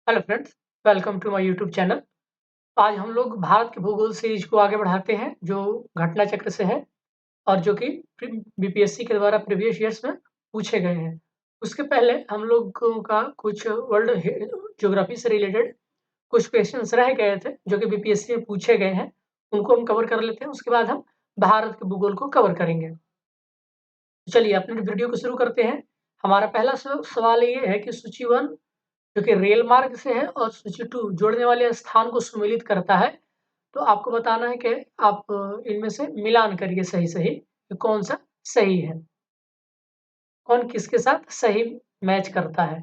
Hello friends, welcome to my YouTube channel. आज हम लोग भारत के भूगोल सीरीज को आगे बढ़ाते हैं, जो घटना चक्र से है और जो कि बीपीएससी के द्वारा प्रीवियस ईयर्स में पूछे गए हैं। उसके पहले हम लोगों का कुछ वर्ल्ड ज्योग्राफी से रिलेटेड कुछ क्वेश्चंस रह गए थे, जो कि बीपीएससी में पूछे गए हैं। उनको हम कवर कर लेते हैं, उसके बाद हम भारत के भूगोल को कवर करेंगे। चलिए अपने वीडियो को शुरू करते हैं। हमारा पहला सवाल ये है कि सूची 1 जो कि रेल मार्ग से है और सूची 2 जोड़ने वाले स्थान को सम्मिलित करता है। तो आपको बताना है कि आप इनमें से मिलान करिए सही-सही कि कौन-सा सही है। कौन किसके साथ सही मैच करता है।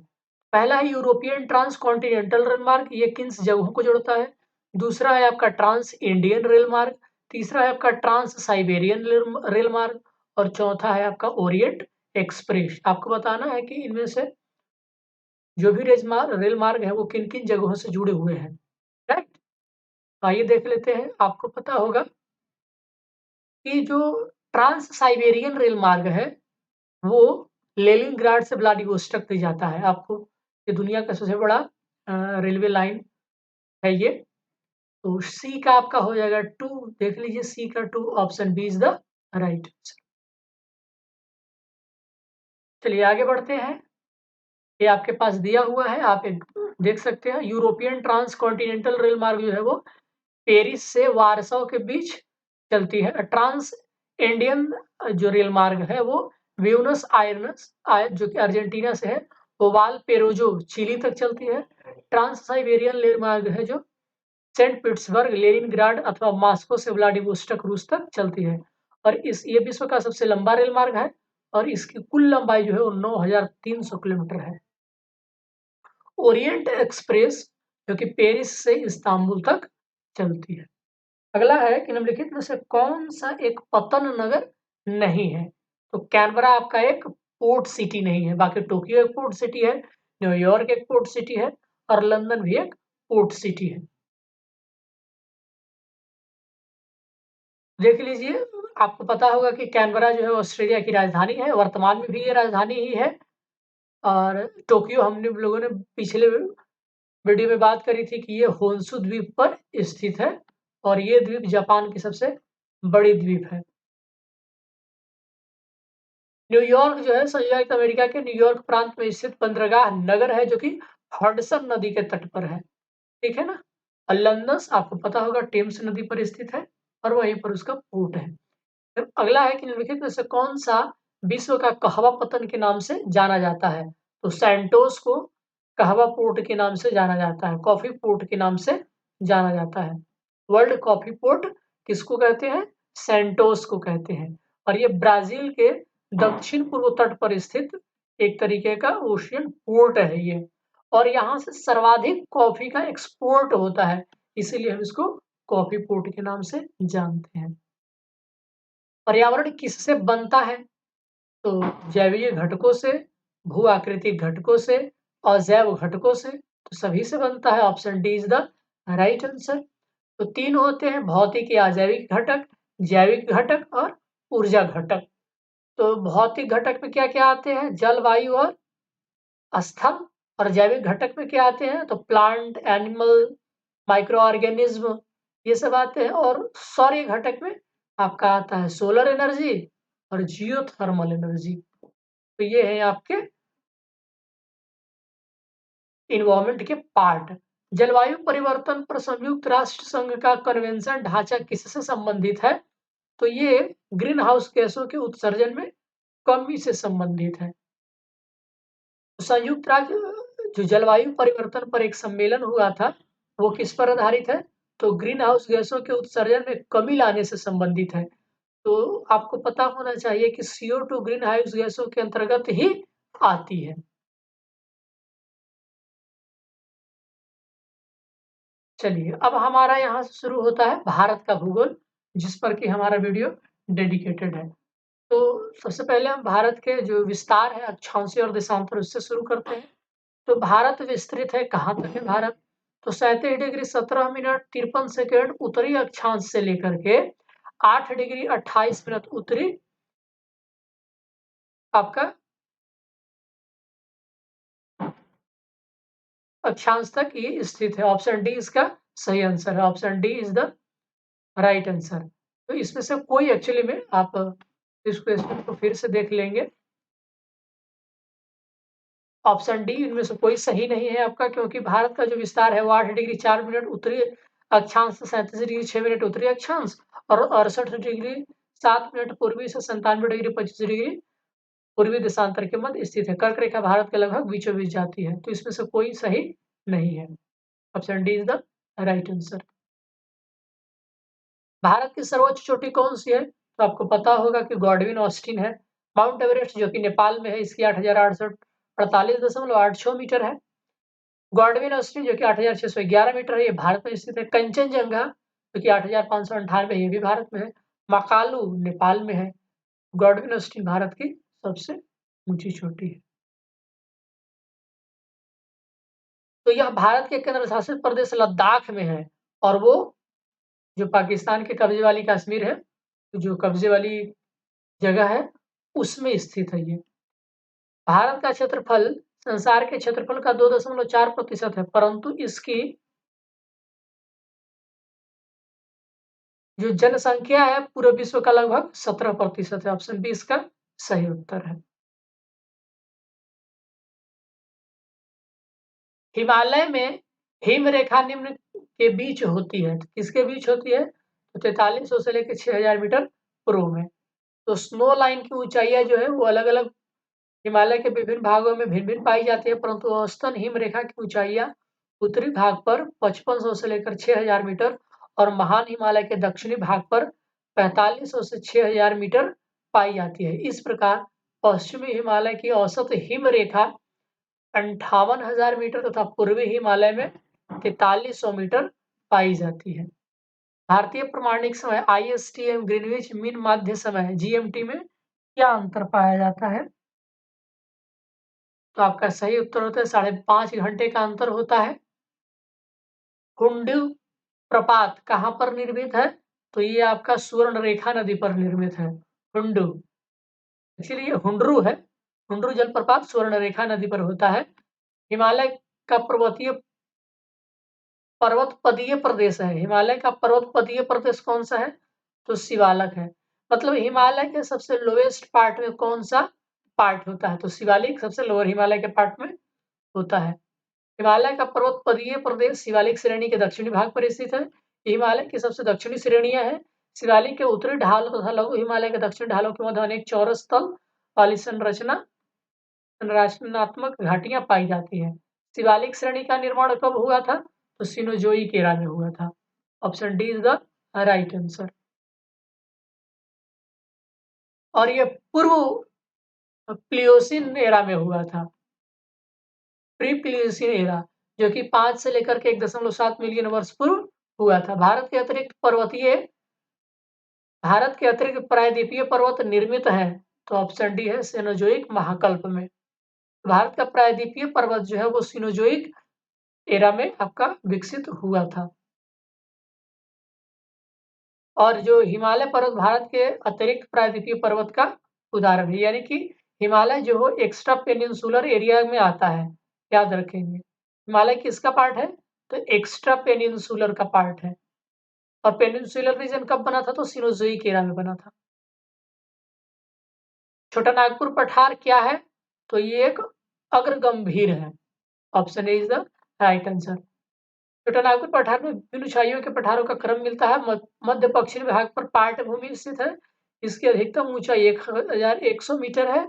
पहला है यूरोपियन ट्रांसकॉन्टिनेंटल रेल मार्ग, ये किन जगहों को जोड़ता है। दूसरा है आपका ट्रांस इंडियन रेल मार्ग। तीसरा है आपका ट्रांस साइबेरियन रेल मार्ग और चौथा है आपका ओरिएंट एक्सप्रेस। आपको बताना है कि इनमें से जो भी रेल मार्ग है वो किन-किन जगहों से जुड़े हुए हैं, राइट? आइए देख लेते हैं। आपको पता होगा कि जो ट्रांस साइबेरियन रेल मार्ग है, वो लेनिनग्राड से व्लादिवोस्टॉक तक जाता है। आपको ये दुनिया का सबसे बड़ा रेलवे लाइन है ये। तो सी का आपका हो जाएगा 2, देख लीजिए सी का 2, option B is the right answer. चलिए आगे बढ़ते हैं। ये आपके पास दिया हुआ है, आप एक देख सकते हैं। यूरोपियन ट्रांसकॉन्टिनेंटल रेल मार्ग जो है वो पेरिस से वारसो के बीच चलती है। ट्रांस इंडियन जो रेल मार्ग है वो ब्यूनस आयर्स जो कि अर्जेंटीना से है, वो पेरोजो चिली तक चलती है। ट्रांस साइबेरियन रेल मार्ग है जो सेंट पीटर्सबर्ग, लेनिनग्राड अथवा मॉस्को से व्लादिवोस्टॉक रूस तक चलती है। और ये विश्व का सबसे लंबा रेल मार्ग है और इसकी कुल लंबाई जो है वो 9,300 किलोमीटर है। ओरिएंट एक्सप्रेस जो कि पेरिस से इस्तांबुल तक चलती है। अगला है कि निम्नलिखित में से कौन-सा एक पतन नगर नहीं है? तो कैनबरा आपका एक पोर्ट सिटी नहीं है, बाकी टोक्यो एक पोर्ट सिटी है, न्यूयॉर्क एक पोर्ट सिटी है और लंदन भी एक पोर्ट सिटी है। देख लीजिए, आपको पता होगा कि कैनबरा जो है ऑस्ट्रेलिया की राजधानी है, वर्तमान में भी ये राजधानी ही है। और टोक्यो हमने लोगों ने पिछले वीडियो में बात करी थी कि ये होन्शु द्वीप पर स्थित है और ये द्वीप जापान की सबसे बड़ी द्वीप है। न्यूयॉर्क जो है संयुक्त अमेरिका के न्यूयॉर्क प्रांत में स्थित बंदरगाह नगर है, जो कि हडसन नदी के तट पर है। ठीक है ना? और लंदन आपको पता होगा टेम्स नदी पर स्थित है और वहीं पर उसका पोर्ट है। फिर अगला है कि निम्नलिखित में से कौन-सा विश्व का कहवा पत्तन के नाम से जाना जाता है? तो सैंटोस को कहवा पोर्ट के नाम से जाना जाता है, कॉफी पोर्ट के नाम से जाना जाता है। वर्ल्ड कॉफी पोर्ट किसको कहते हैं? सैंटोस को कहते हैं। और ये ब्राज़ील के दक्षिण पूर्व तट पर स्थित एक तरीके का ओशियन पोर्ट है ये। और यहाँ से सर्वाधिक कॉफी का एक्सपोर्ट होता है, इसीलिए हम इसको कॉफी पोर्ट के नाम से जानते हैं। पर्यावरण किससे बनता है? तो जैवीय घटकों से, भू-आकृतिक घटकों से, अजैव घटकों से, तो सभी से बनता है। Option D is the right answer. तो 3 होते हैं, भौतिक या अजैविक घटक, जैविक घटक और ऊर्जा घटक। तो भौतिक घटक में क्या-क्या आते हैं? जल, वायु और स्थल। और जैविक घटक में क्या आते हैं? तो प्लांट, एनिमल, माइक्रो ऑर्गेनिज्म, ये सब आते हैं। और सौर्य घटक में आपका आता है सोलर एनर्जी और जियोथर्मल एनर्जी। तो ये है आपके एनवायरनमेंट के पार्ट। जलवायु परिवर्तन पर संयुक्त राष्ट्र संघ का कन्वेंशन ढांचा किससे संबंधित है? तो ये ग्रीन हाउस गैसों के उत्सर्जन में कमी से संबंधित है। संयुक्त राज्य जो जलवायु परिवर्तन पर एक सम्मेलन हुआ था, वो किस पर आधारित है? तो ग्रीन हाउस गैसों के उत्सर्जन में कमी लाने से संबंधित है। तो आपको पता होना चाहिए कि CO2 ग्रीन हाउस गैसों के अंतर्गत ही आती है। चलिए, अब हमारा यहाँ से शुरू होता है भारत का भूगोल, जिस पर कि हमारा वीडियो डेडिकेटेड है। तो सबसे पहले हम भारत के जो विस्तार है अक्षांशीय और देशांतर, उससे शुरू करते हैं। तो भारत विस्तृत है, कहाँ तक है भारत? तो 37 डिग्री 17 मिनट 53 सेकंड उत्तरी अक्षांश से लेकर के 8 डिग्री 28 मिनट उत्तरी आपका अक्षांश तक ये स्थित है। ऑप्शन डी इसका सही आंसर है। Option D is the right answer. तो इसमें से कोई एक्चुअली में आप इस क्वेश्चन को फिर से देख लेंगे। ऑप्शन डी इनमें से कोई सही नहीं है आपका, क्योंकि भारत का जो विस्तार है वो 8 डिग्री 4 मिनट उत्तरी अक्षांश से 37 डिग्री 6 मिनट उत्तरी अक्षांश और 68 डिग्री 7 मिनट पूर्वी से 97 डिग्री 25 डिग्री पूर्वी देशांतर के मध्य स्थित है। कर्क रेखा भारत के लगभग बीचों बीच जाती है। तो इसमें से कोई सही नहीं है। Option D is the right answer. Bharat की सर्वोच्च चोटी कौन सी है? तो आपको पता होगा कि गॉडविन ऑस्टिन है। माउंट एवरेस्ट जो कि नेपाल में है, इसकी 8,848.86 मीटर है। गॉडविन ऑस्टिन जो कि 8,611 मीटर है, ये भारत में स्थित है। कंचनजंगा जो कि 8,598, ये भी भारत में है। मकालू नेपाल में है। गॉडविन ऑस्टिन भारत की सबसे ऊंची चोटी है। तो यह भारत के केंद्र शासित प्रदेश लद्दाख में है, और वो जो पाकिस्तान के कब्जे वाली कश्मीर है, जो कब्जे वाली जगह है, उसमें स्थित है ये। भारत का क्षेत्रफल संसार के क्षेत्रफल का 2.4% है, परंतु इसकी जो जनसंख्या है पूरे विश्व का लगभग 17% है। ऑप्शन बी इसका सही उत्तर है। हिमालय में हिम रेखा निम्न के बीच होती है। तो किसके बीच होती है? तो 4300 से लेकर 6000 मीटर पूर्व में। तो स्नो लाइन की ऊंचाइयां जो है वो अलग अलग हिमालय के विभिन्न भागों में भिन्न भिन्न पाई जाती है, परंतु औसतन हिम रेखा की ऊंचाइयां उत्तरी भाग पर 5500 से लेकर 6000 मीटर और महान हिमालय के दक्षिणी भाग पर 4500 से 6000 मीटर पाई जाती है। इस प्रकार पश्चिमी हिमालय की औसत हिम रेखा 58,000 मीटर तथा पूर्वी हिमालय में 4300 मीटर पाई जाती है। भारतीय प्रमाणिक समय IST एवं ग्रीनविच मीन माध्य समय GMT में क्या अंतर पाया जाता है? तो आपका सही उत्तर होता है 5.5 घंटे का अंतर होता है। हुंडू प्रपात कहाँ पर निर्मित है? तो ये आपका सुवर्ण रेखा नदी पर निर्मित है। हुंडू, एक्चुअली ये हुंडरू है। हुंडरू जलप्रपात सुवर्ण रेखा नदी पर होता है। हिमालय का पर्वतपदीय प्रदेश है। हिमालय का पर्वतपदीय प्रदेश कौन सा है? तो शिवालक है। मतलब हिमालय के सबसे लोएस्ट पार्ट में कौन सा पार्ट होता है? तो शिवालिक सबसे लोअर हिमालय के पार्ट में होता है। हिमालय का पर्वतपदीय प्रदेश शिवालिक श्रेणी के दक्षिणी भाग पर स्थित है। हिमालय की सबसे दक्षिणी श्रेणियां हैं। शिवालिक के उत्तरी ढाल तथा लघु हिमालय के दक्षिणी ढालों के मध्य अनेक चौरस तल वाली संरचनात्मक घाटियां पाई जाती हैं। शिवालिक श्रेणी का निर्माण कब हुआ था? तो सिनोजोइक एरा में हुआ था। Option D is the right answer. और ये पूर्व प्लियोसिन एरा में हुआ था। प्री प्लियोसिन एरा जो कि 5 से लेकर के 1.7 मिलियन वर्ष पूर्व हुआ था। भारत के अतिरिक्त प्रायद्वीपीय पर्वत निर्मित है। तो ऑप्शन डी है सेनोजोइक महाकल्प में। भारत का प्रायद्वीपीय पर्वत जो है वो सिनोजोइक एरा में आपका विकसित हुआ था। और जो हिमालय पर्वत भारत के अतिरिक्त प्रायद्वीपीय पर्वत का उदाहरण है, यानी कि हिमालय जो हो एक्स्ट्रा पेनिनसुलर एरिया में आता है। याद रखेंगे, हिमालय किसका पार्ट है? तो एक्स्ट्रा पेनिनसुलर का पार्ट है। और पेनिनसुलर रीजन कब बना था? तो सिनोजोइक एरा में बना था। छोटा नागपुर पठार क्या है? तो ये एक अग्रगंभीर है। Option A is the right answer. छोटा नागपुर पठार में विभिन्न ऊंचाइयों के पठारों का क्रम मिलता है। मध्य पश्चिमी भाग पर पाट भूमि स्थित है। इसकी अधिकतम ऊंचाई 1100 मीटर है।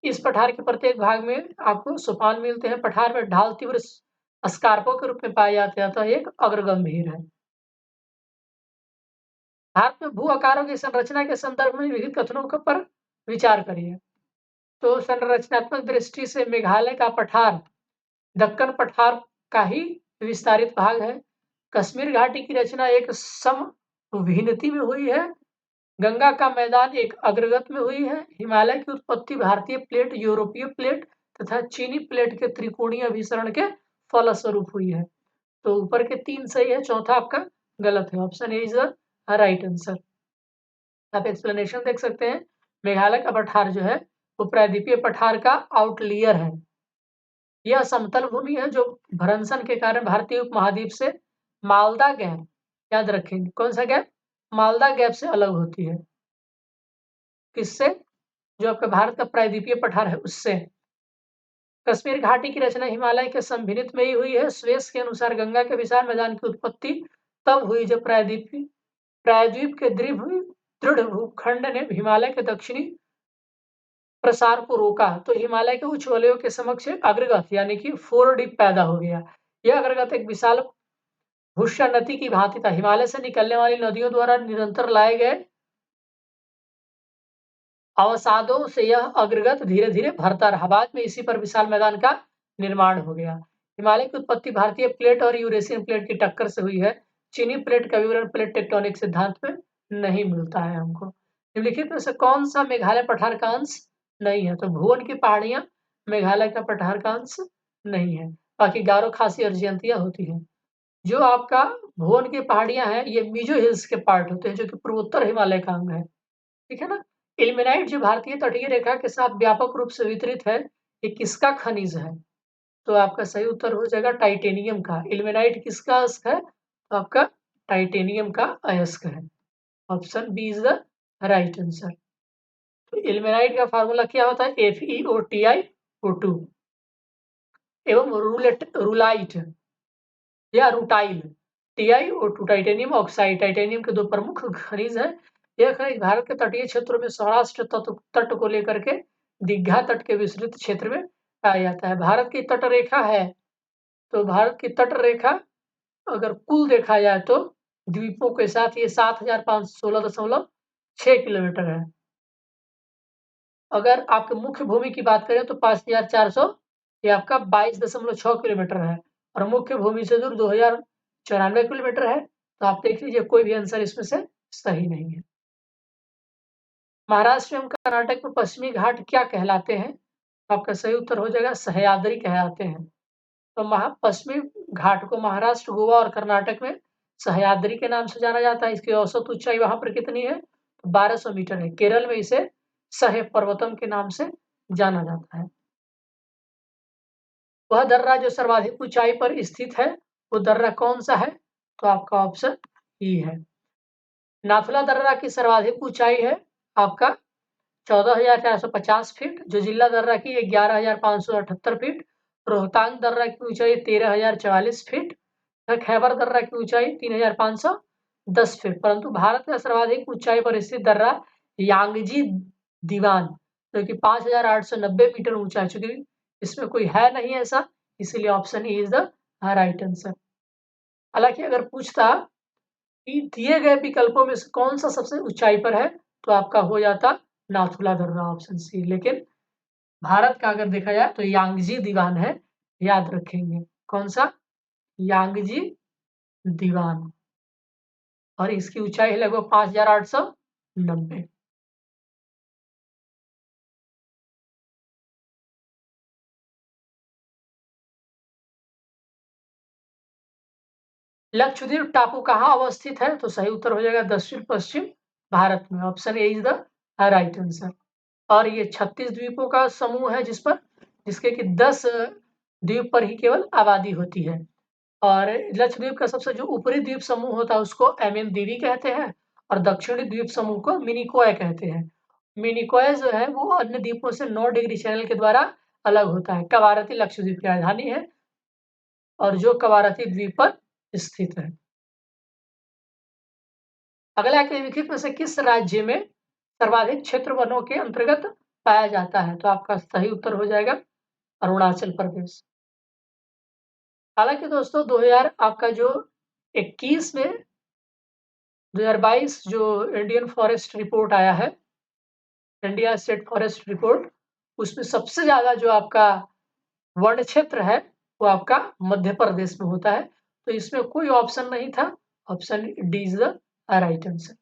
इस पठार के प्रत्येक भाग में आपको सोपान मिलते हैं। पठार में ढाल तीव्र स्कार्पों के रूप में पाया जाता है, तो एक अग्रगंभीर है। भारत में भू आकारों की संरचना के संदर्भ में विविध कथनों पर विचार करिए। तो संरचनात्मक दृष्टि से मेघालय का पठार दक्कन पठार का ही विस्तारित भाग है। कश्मीर घाटी की रचना एक समविहीनति में हुई है। गंगा का मैदान एक अग्रगत में हुई है। हिमालय की उत्पत्ति भारतीय प्लेट, यूरोपीय प्लेट तथा चीनी प्लेट के त्रिकोणीय अभिसरण के फलस्वरूप हुई है। तो ऊपर के 3 सही है, चौथा आपका गलत है। Option A is the right answer. आप एक्सप्लेनेशन देख सकते हैं। मेघालय का पठार जो है वो प्रायद्वीपीय पठार का आउटलियर है। यह समतल भूमि है जो भ्रंशन के कारण भारतीय उपमहाद्वीप से मालदा गैप, याद रखेंगे कौन सा गैप, मालदा गैप से अलग होती है। किससे, जो आपका भारत का प्रायद्वीपीय पठार है उससे। कश्मीर घाटी की रचना हिमालय के संभिनित में ही हुई है। स्वेस के अनुसार गंगा के विशाल मैदान की उत्पत्ति तब हुई जब प्रायद्वीप के दृढ़ भूखंड ने हिमालय के दक्षिणी प्रसार को रोका, तो हिमालय के उच्च वलयों के समक्ष अग्रगत यानी कि फोर डीप पैदा हो गया। यह अग्रगत एक विशाल भूस्या नदी की भांति था। हिमालय से निकलने वाली नदियों द्वारा निरंतर लाए गए अवसादों से यह अग्रगत धीरे धीरे भरता रहा। बाद में इसी पर विशाल मैदान का निर्माण हो गया। हिमालय की उत्पत्ति भारतीय प्लेट और यूरेशियन प्लेट की टक्कर से हुई है। चीनी प्लेट का विवरण प्लेट टेक्टोनिक सिद्धांत में नहीं मिलता है हमको। निम्नलिखित में से कौन सा मेघालय पठार का अंश नहीं है, तो भुवन की पहाड़ियां मेघालय का पठार का अंश नहीं है। बाकी गारो, खासी और जयंतिया होती है। जो आपका भुवन की पहाड़ियां हैं ये मिजो हिल्स के पार्ट होते हैं, जो कि पूर्वोत्तर हिमालय का अंग है। ठीक है ना। इल्मेनाइट जो भारतीय तटीय रेखा के साथ व्यापक रूप से वितरित है, ये किसका खनिज है, तो आपका सही उत्तर हो जाएगा टाइटेनियम का। इल्मेनाइट किसका अयस्क है, तो आपका टाइटेनियम का अयस्क है। Option B is the right answer. तो इल्मेनाइट का फार्मूला क्या होता है, FeOTiO2 एवं रूलाइट या rutile TiO2 titanium oxide. Titanium के दो प्रमुख खनिज हैं। यह खनिज भारत के तटीय क्षेत्रों में सौराष्ट्र तट को लेकर के दीघा तट के विस्तृत क्षेत्र में पाया जाता है। भारत की तट रेखा है, तो भारत की तट रेखा अगर कुल देखा जाए तो द्वीपों के साथ ये 7516.6 किलोमीटर है। अगर आपके मुख्य भूमि की बात करें तो 5400, ये आपका 22.6 किलोमीटर है, और मुख्य भूमि से दूर 2094 किलोमीटर है। तो आप देख लीजिए कोई भी आंसर इसमें से सही नहीं है। महाराष्ट्र एवं कर्नाटक में पश्चिमी घाट क्या कहलाते हैं, आपका सही उत्तर हो जाएगा सह्याद्री कहलाते हैं। तो पश्चिमी घाट को महाराष्ट्र, गोवा और कर्नाटक में सह्याद्री के नाम से जाना जाता है। इसकी औसत ऊंचाई वहां पर कितनी है, 1200 मीटर है। केरल में इसे सह पर्वतम के नाम से जाना जाता है। वह दर्रा जो सर्वाधिक ऊंचाई पर स्थित है, वो दर्रा कौन सा है, तो आपका ऑप्शन ई है। नाथुला दर्रा की सर्वाधिक ऊंचाई है आपका 14,450 फीट, जो जिला दर्रा की 11,578 फीट, रोहतांग दर्रा की ऊंचाई 13,044 फीट, खैबर दर्रा की ऊंचाई 3,510 फीट। परंतु भारत का सर्वाधिक ऊंचाई पर स्थित दर्रा यांगजी दीवान, जो कि 5,890 मीटर ऊंचा है, चूंकि इसमें कोई है नहीं ऐसा, इसीलिए option E is the right answer. हालांकि अगर पूछता कि दिए गए विकल्पों में से कौन सा सबसे ऊंचाई पर है, तो आपका हो जाता नाथुला दर्रा, ऑप्शन सी। लेकिन भारत का अगर देखा जाए तो यांगजी दीवान है, याद रखेंगे कौन सा, यांगजी दीवान, और इसकी ऊंचाई है लगभग 5,890। लक्षद्वीप टापू कहाँ अवस्थित है, तो सही उत्तर हो जाएगा दक्षिण पश्चिम भारत में। Option A is the right answer. और ये 36 द्वीपों का समूह है जिसके कि 10 द्वीप पर ही केवल आबादी होती है। और लक्षद्वीप का सबसे जो ऊपरी द्वीप समूह होता है उसको एमेंदीवी कहते हैं, और दक्षिणी द्वीप समूह को मिनिकॉय कहते हैं। मिनिकॉय जो है वो अन्य द्वीपों से 9 डिग्री चैनल के द्वारा अलग होता है। कवारती लक्षद्वीप की राजधानी है, और जो कवारती द्वीप पर स्थित है। अगला निम्नलिखित में से किस राज्य में सर्वाधिक क्षेत्र वनों के अंतर्गत पाया जाता है, तो आपका सही उत्तर हो जाएगा अरुणाचल प्रदेश। हालांकि दोस्तों 2000 आपका जो 21 में 2022 जो इंडियन फॉरेस्ट रिपोर्ट आया है, इंडिया स्टेट फॉरेस्ट रिपोर्ट, उसमें सबसे ज्यादा जो आपका वन क्षेत्र है वो आपका मध्य प्रदेश में होता है। तो इसमें कोई ऑप्शन नहीं था, option D is the right answer.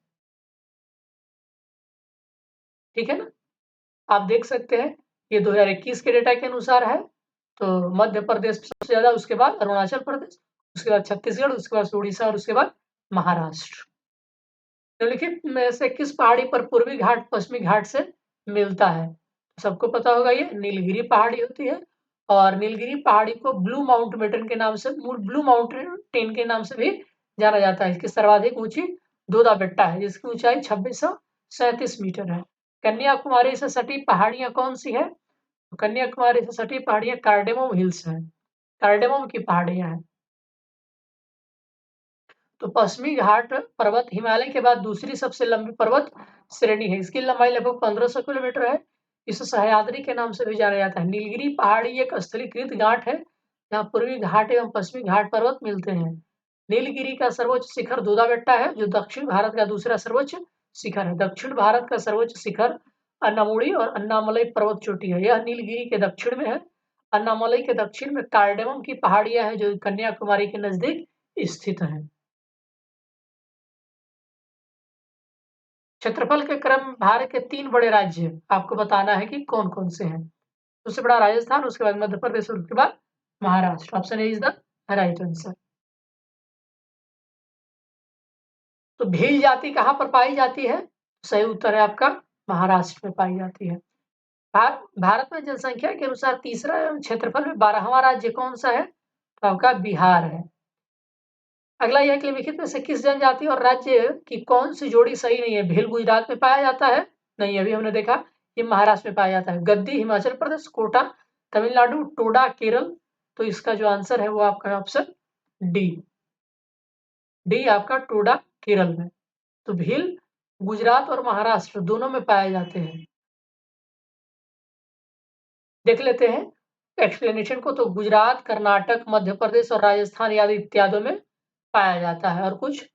ठीक है ना। आप देख सकते हैं ये 2021 के डेटा के अनुसार है। तो मध्य प्रदेश सबसे ज्यादा, उसके बाद अरुणाचल प्रदेश, उसके बाद छत्तीसगढ़, उसके बाद उड़ीसा, और उसके बाद महाराष्ट्र। निम्नलिखित में से किस पहाड़ी पर पूर्वी घाट पश्चिमी घाट से मिलता है, सबको पता होगा ये नीलगिरी पहाड़ी होती है। और नीलगिरी पहाड़ी को ब्लू माउंटेन के नाम से भी जाना जाता है। इसकी सर्वाधिक ऊंची दोदा बेट्टा है जिसकी ऊंचाई 2637 मीटर है। कन्याकुमारी से सटी पहाड़ियां कौन सी है? तो कन्याकुमारी से सटी पहाड़ियां कार्डेमम हिल्स हैं, कार्डेमम की पहाड़ियां हैं। तो पश्चिमी घाट पर्वत हिमालय के बाद दूसरी सबसे लंबी पर्वत श्रेणी है। इसकी लंबाई लगभग 1500 किलोमीटर है। इसे सह्याद्री के नाम से भी जाना जाता है। नीलगिरी पहाड़ी एक स्थलीकृत घाट है जहाँ पूर्वी घाट एवं पश्चिमी घाट पर्वत मिलते हैं। नीलगिरी का सर्वोच्च शिखर दूधा बेट्टा है जो दक्षिण भारत का दूसरा सर्वोच्च शिखर है। दक्षिण भारत का सर्वोच्च शिखर अन्नामुड़ी और अन्नामलई पर्वत चोटी है। यह नीलगिरी के दक्षिण में है। अन्नामलई के दक्षिण में कार्डेमम की पहाड़ियां हैं जो कन्याकुमारी के नजदीक स्थित है। क्षेत्रफल के क्रम में भारत के 3 बड़े राज्य आपको बताना है कि कौन-कौन से हैं। सबसे बड़ा राजस्थान, उसके बाद मध्य प्रदेश और उसके बाद Maharashtra. Option A is the right answer. तो भील जाति कहाँ पर पाई जाती है? सही उत्तर है आपका महाराष्ट्र में पाई जाती है। भारत में जनसंख्या के अनुसार तीसरा एवं क्षेत्रफल में 12वां राज्य कौन सा है? तो आपका बिहार है। अगला यह कि निम्नलिखित में से किस जनजाति और राज्य की कौन सी जोड़ी सही नहीं है? भील गुजरात में पाया जाता है? नहीं, अभी हमने देखा ये महाराष्ट्र में पाया जाता है। गद्दी हिमाचल प्रदेश, कोटा तमिलनाडु, टोडा केरल। तो इसका जो आंसर है वो आपका ऑप्शन डी, डी आपका टोडा केरल में। तो भील गुजरात और महाराष्ट्र दोनों में पाए जाते हैं। देख लेते हैं एक्सप्लेनेशन को। तो गुजरात, कर्नाटक, मध्य प्रदेश और राजस्थान आदि इत्यादि में पाया जाता है और कुछ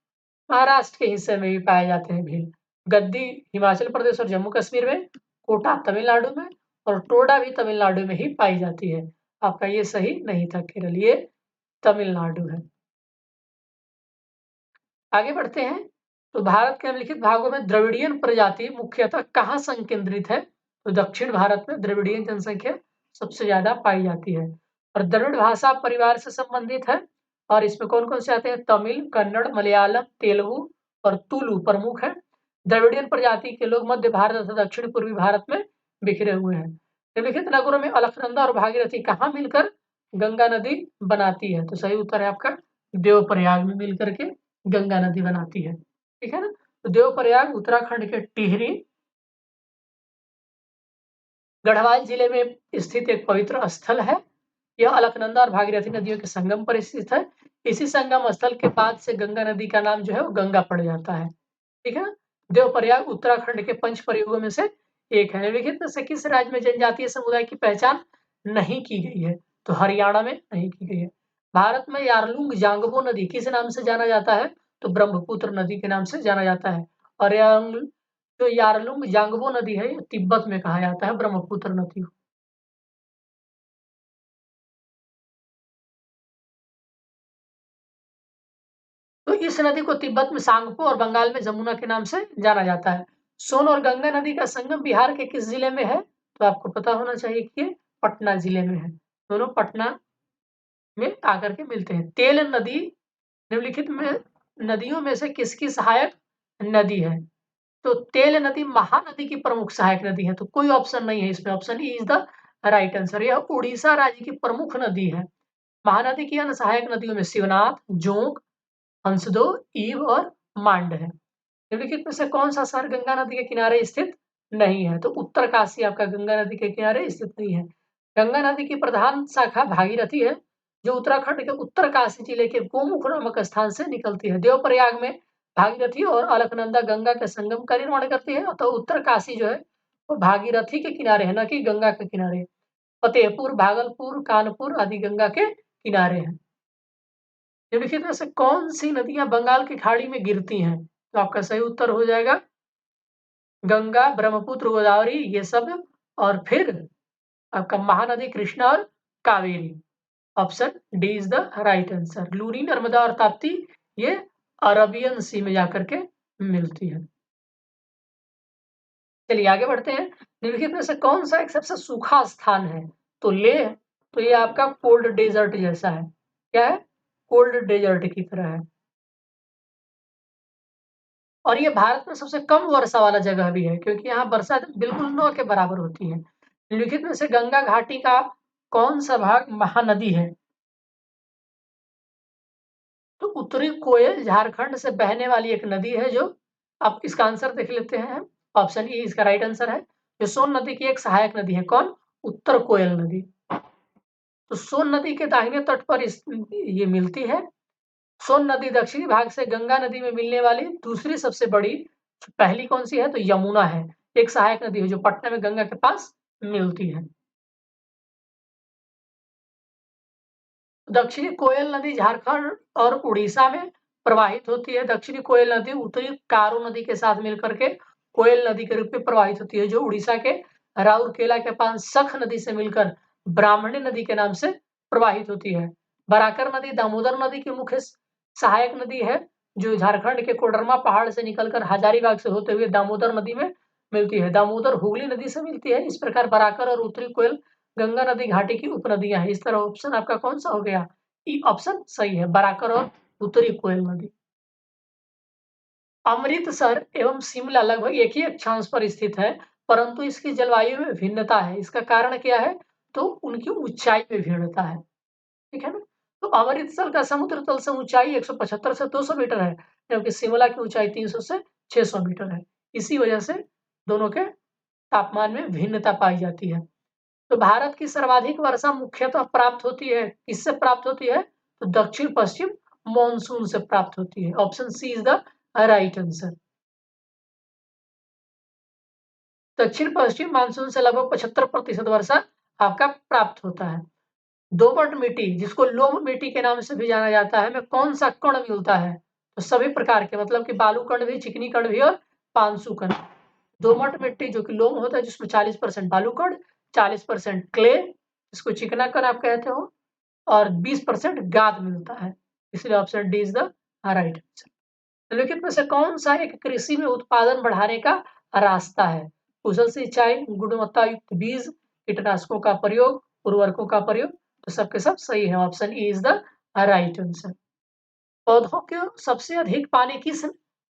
महाराष्ट्र के हिस्से में भी पाए जाते हैं भील। गद्दी हिमाचल प्रदेश और जम्मू कश्मीर में, कोटा तमिलनाडु में और टोडा भी तमिलनाडु में ही पाई जाती है। आपका ये सही नहीं था केरल, ये तमिलनाडु है। आगे बढ़ते हैं। तो भारत के निम्नलिखित भागों में द्रविड़ियन प्रजाति मुख्यतः कहाँ संकेंद्रित है? तो दक्षिण भारत में द्रविड़ियन जनसंख्या सबसे ज्यादा पाई जाती है और द्रविड़ भाषा परिवार से संबंधित है। और इसमें कौन कौन से आते हैं? तमिल, कन्नड़, मलयालम, तेलुगु और तुलु प्रमुख है। द्रविड़ियन प्रजाति के लोग मध्य भारत तथा दक्षिण पूर्वी भारत में बिखरे हुए हैं। निम्नलिखित नगरों में अलकनंदा और भागीरथी कहाँ मिलकर गंगा नदी बनाती है? तो सही उत्तर है आपका देवप्रयाग में मिलकर के गंगा नदी बनाती है। ठीक है ना? तो देवप्रयाग उत्तराखंड के टिहरी गढ़वाल जिले में स्थित एक पवित्र स्थल है। यह अलकनंदा और भागीरथी नदियों के संगम पर स्थित है। इसी संगम स्थल के बाद से गंगा नदी का नाम जो है वो गंगा पड़ जाता है। ठीक है ना? देवप्रयाग उत्तराखंड के पंच प्रयोगों में से एक है। निम्नलिखित में से किस राज्य में जनजातीय समुदाय की पहचान नहीं की गई है? तो हरियाणा में नहीं की गई है। भारत में यारलुंग जांगबो नदी किस नाम से जाना जाता है? तो ब्रह्मपुत्र नदी के नाम से जाना जाता है। और जो यारलुंग जांगबो नदी है, ये तिब्बत में कहा जाता है ब्रह्मपुत्र नदी को। तो इस नदी को तिब्बत में सांगपो और बंगाल में जमुना के नाम से जाना जाता है। सोन और गंगा नदी का संगम बिहार के किस जिले में है? तो आपको पता होना चाहिए कि ये पटना जिले में है। दोनों पटना में आकर के मिलते हैं। तेल नदी निम्नलिखित में नदियों में से किसकी सहायक नदी है? तो तेल नदी महानदी की प्रमुख सहायक नदी है। तो कोई ऑप्शन नहीं है इसमें, option E is the right answer. यह उड़ीसा राज्य की प्रमुख नदी है। महानदी की अन्य सहायक नदियों में शिवनाथ, जोंक, हंसदो, ईव और मांड है। निम्नलिखित में से कौन सा शहर गंगा नदी के किनारे स्थित नहीं है? तो उत्तरकाशी आपका गंगा नदी के किनारे स्थित नहीं है। गंगा नदी की प्रधान शाखा भागीरथी है जो उत्तराखंड के उत्तरकाशी जिले के गोमुख नामक स्थान से निकलती है। देवप्रयाग में भागीरथी और अलकनंदा गंगा के संगम का निर्माण करती है। तो उत्तरकाशी जो है वो भागीरथी के किनारे है, न कि गंगा के किनारे। फतेहपुर, भागलपुर, कानपुर आदि गंगा के किनारे हैं। निम्नलिखित में से कौन सी नदियां बंगाल की खाड़ी में गिरती हैं? तो आपका सही उत्तर हो जाएगा गंगा, ब्रह्मपुत्र, गोदावरी ये सब और फिर आपका महानदी कृष्णा और Kaveri. Option D is the right answer. Luni, Narmada और ताप्ती ये अरबियन सी में जाकर के मिलती है। चलिए आगे बढ़ते हैं। निम्नलिखित में से कौन सा एक सबसे सूखा स्थान है? तो लेह, तो ये आपका कोल्ड डेजर्ट जैसा है। क्या है? कोल्ड डेजर्ट की तरह है। और ये भारत में सबसे कम वर्षा वाला जगह भी है क्योंकि यहाँ वर्षा बिल्कुल न के बराबर होती है। निम्नलिखित में से गंगा घाटी का कौन सा भाग महानदी है? तो उत्तरी कोयल झारखंड से बहने वाली एक नदी है जो, आप इसका आंसर देख लेते हैं। ऑप्शन ई इसका राइट आंसर है। जो सोन नदी की एक सहायक नदी है, कौन? उत्तर कोयल नदी। तो सोन नदी के दाहिने तट पर ये मिलती है। सोन नदी दक्षिणी भाग से गंगा नदी में मिलने वाली दूसरी सबसे बड़ी, पहली कौन सी है? तो यमुना है। एक सहायक नदी है जो पटना में गंगा के पास मिलती है। दक्षिणी कोयल नदी झारखंड और उड़ीसा में प्रवाहित होती है। दक्षिणी कोयल नदी उत्तरी कारो नदी के साथ मिलकर के कोयल नदी के रूप में प्रवाहित होती है, जो उड़ीसा के राउरकेला के पास सख नदी से मिलकर ब्राह्मणी नदी के नाम से प्रवाहित होती है। बराकर नदी दामोदर नदी की मुख्य सहायक नदी है, जो झारखंड के कोडरमा पहाड़ से निकलकर हजारीबाग से होते हुए दामोदर नदी में मिलती है। दामोदर हुगली नदी से मिलती है। इस प्रकार बराकर और उत्तरी कोयल गंगा नदी घाटी की उपनदियां हैं। इस तरह ऑप्शन आपका कौन सा हो गया? ई ऑप्शन सही है, बराकर और उत्तरी कोयल नदी। अमृतसर एवं शिमला लगभग एक ही अक्षांश पर स्थित है, परंतु इसकी जलवायु में भिन्नता है। इसका कारण क्या है? तो उनकी ऊंचाई में भिन्नता है। ठीक है ना? तो अमृतसर का समुद्र तल से ऊंचाई 175 से 200 मीटर है, जबकि शिमला की ऊंचाई 300 से 600 मीटर है। इसी वजह से दोनों के तापमान में भिन्नता पाई जाती है। तो भारत की सर्वाधिक वर्षा मुख्यतः प्राप्त होती है, किससे प्राप्त होती है? तो दक्षिण पश्चिम मॉनसून से प्राप्त होती है। Option C is the right answer. दक्षिण पश्चिम मानसून से लगभग 75% वर्षा आपका प्राप्त होता है। दोमट मिट्टी, जिसको लोम मिट्टी के नाम से भी जाना जाता है, में कौन सा कण मिलता है? तो सभी प्रकार के, मतलब कि बालू कण भी, चिकनी कण भी और पांसु कण। दोमट मिट्टी जो कि लोम होता है, जिसमें 40% बालू कण, 40% क्ले, इसको चिकना कण आप कहते हो, और 20% गाद मिलता है। इसलिए option D is the right answer. निम्नलिखित में से कौन सा एक कृषि में उत्पादन बढ़ाने का रास्ता है? कुशल सिंचाई, गुणवत्ता युक्त बीज, कीटनाशकों का प्रयोग, उर्वरकों का प्रयोग। तो सबके सब सही है। Option E is the right answer. पौधों को सबसे अधिक पानी किस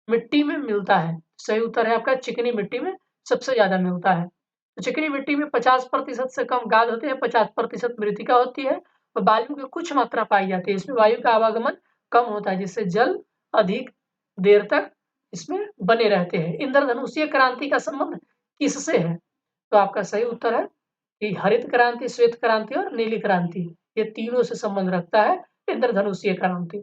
मिट्टी में मिलता है? सही उत्तर है आपका चिकनी मिट्टी में सबसे ज्यादा मिलता है। तो चिकनी मिट्टी में 50% से कम गाद होते हैं, 50% मृतिका होती है और वायु की कुछ मात्रा पाई जाती है। इसमें वायु का आवागमन कम होता है, जिससे जल अधिक देर तक इसमें बने रहते हैं। इंद्रधनुषीय क्रांति का संबंध किससे है? तो आपका सही उत्तर है कि हरित क्रांति, श्वेत क्रांति और नीली क्रांति, ये तीनों से संबंध रखता है इंद्रधनुषीय क्रांति।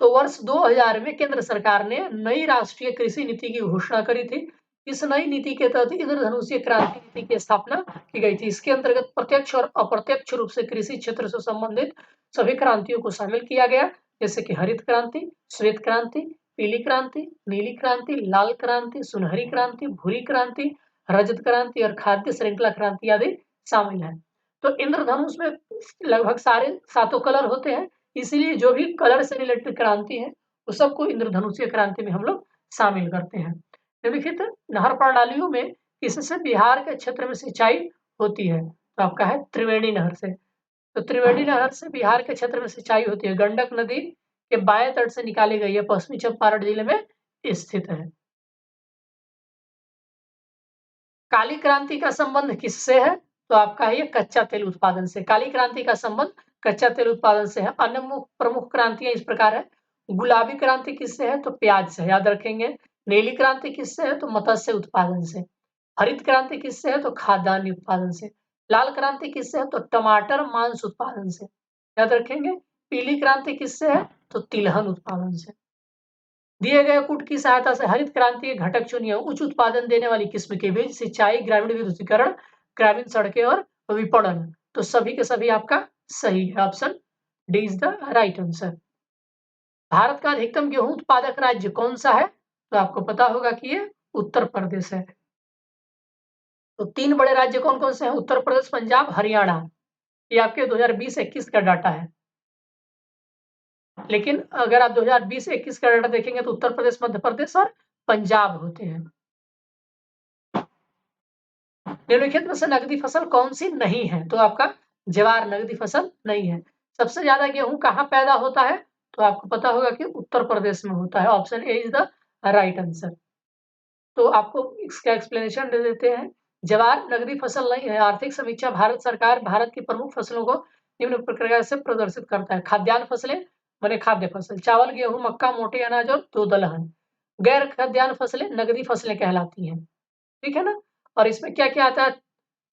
तो वर्ष 2000 में केंद्र सरकार ने नई राष्ट्रीय कृषि नीति की घोषणा करी थी। इस नई नीति के तहत इंद्रधनुषीय क्रांति नीति की स्थापना की गई थी। इसके अंतर्गत प्रत्यक्ष और अप्रत्यक्ष रूप से कृषि क्षेत्र से संबंधित सभी क्रांतियों को शामिल किया गया, जैसे कि हरित क्रांति, श्वेत क्रांति, पीली क्रांति, नीली क्रांति, लाल क्रांति, सुनहरी क्रांति, भूरी क्रांति, रजत क्रांति और खाद्य श्रृंखला क्रांति आदि शामिल है। तो इंद्रधनुष में लगभग सारे सातों कलर होते हैं, इसीलिए जो भी कलर से रिलेटेड क्रांति है, उस सबको इंद्रधनुषीय क्रांति में हम लोग शामिल करते हैं। निम्नलिखित नहर प्रणालियों में किससे बिहार के क्षेत्र में सिंचाई होती है? तो आपका है त्रिवेणी नहर से। तो त्रिवेणी नहर से बिहार के क्षेत्र में सिंचाई होती है। गंडक नदी के बाएं तट से निकाली गई है, पश्चिमी चंपारण जिले में स्थित है। काली क्रांति का संबंध किससे है? तो आपका है ये कच्चा तेल उत्पादन से। काली क्रांति का संबंध कच्चा तेल उत्पादन से है। अन्य प्रमुख क्रांतियां इस प्रकार है। गुलाबी क्रांति किससे है? तो प्याज से, याद रखेंगे। नीली क्रांति किससे है? तो मत्स्य उत्पादन से। हरित क्रांति किससे है? तो खाद्यान्न उत्पादन से। लाल क्रांति किससे है? तो टमाटर मांस उत्पादन से, याद रखेंगे। पीली क्रांति किससे है? तो तिलहन उत्पादन से। दिए गए कूट की सहायता से हरित क्रांति के घटक चुनिए। उच्च उत्पादन देने वाली किस्म के बीज, सिंचाई, ग्रामीण विद्युतीकरण, ग्रामीण सड़कें और विपणन। तो सभी के सभी आपका सही है। Option D is the right answer. Bharat का अधिकतम गेहूं उत्पादक राज्य कौन सा है? तो आपको पता होगा कि ये उत्तर प्रदेश है। तो तीन बड़े राज्य कौन कौन से हैं? उत्तर प्रदेश, पंजाब, हरियाणा। ये आपके 2020-21 का डाटा है। लेकिन अगर आप 2020-21 का डाटा देखेंगे तो उत्तर प्रदेश, मध्य प्रदेश और पंजाब होते हैं। निम्नलिखित में से नकदी फसल कौन सी नहीं है? तो आपका ज्वार नकदी फसल नहीं है। सबसे ज्यादा गेहूं कहाँ पैदा होता है? तो आपको पता होगा कि उत्तर प्रदेश में होता है। Option A is the right answer. तो आपको इसका एक्सप्लेनेशन दे देते हैं। ज्वार नकदी फसल नहीं है। आर्थिक समीक्षा भारत सरकार भारत की प्रमुख फसलों को निम्न प्रकार से प्रदर्शित करता है। खाद्यान्न फसलें माने खाद्य फसल, चावल, गेहूं, मक्का, मोटे अनाज और दो दलहन। गैर खाद्यान्न फसलें नकदी फसलें कहलाती हैं। ठीक है ना? और इसमें क्या-क्या आता है?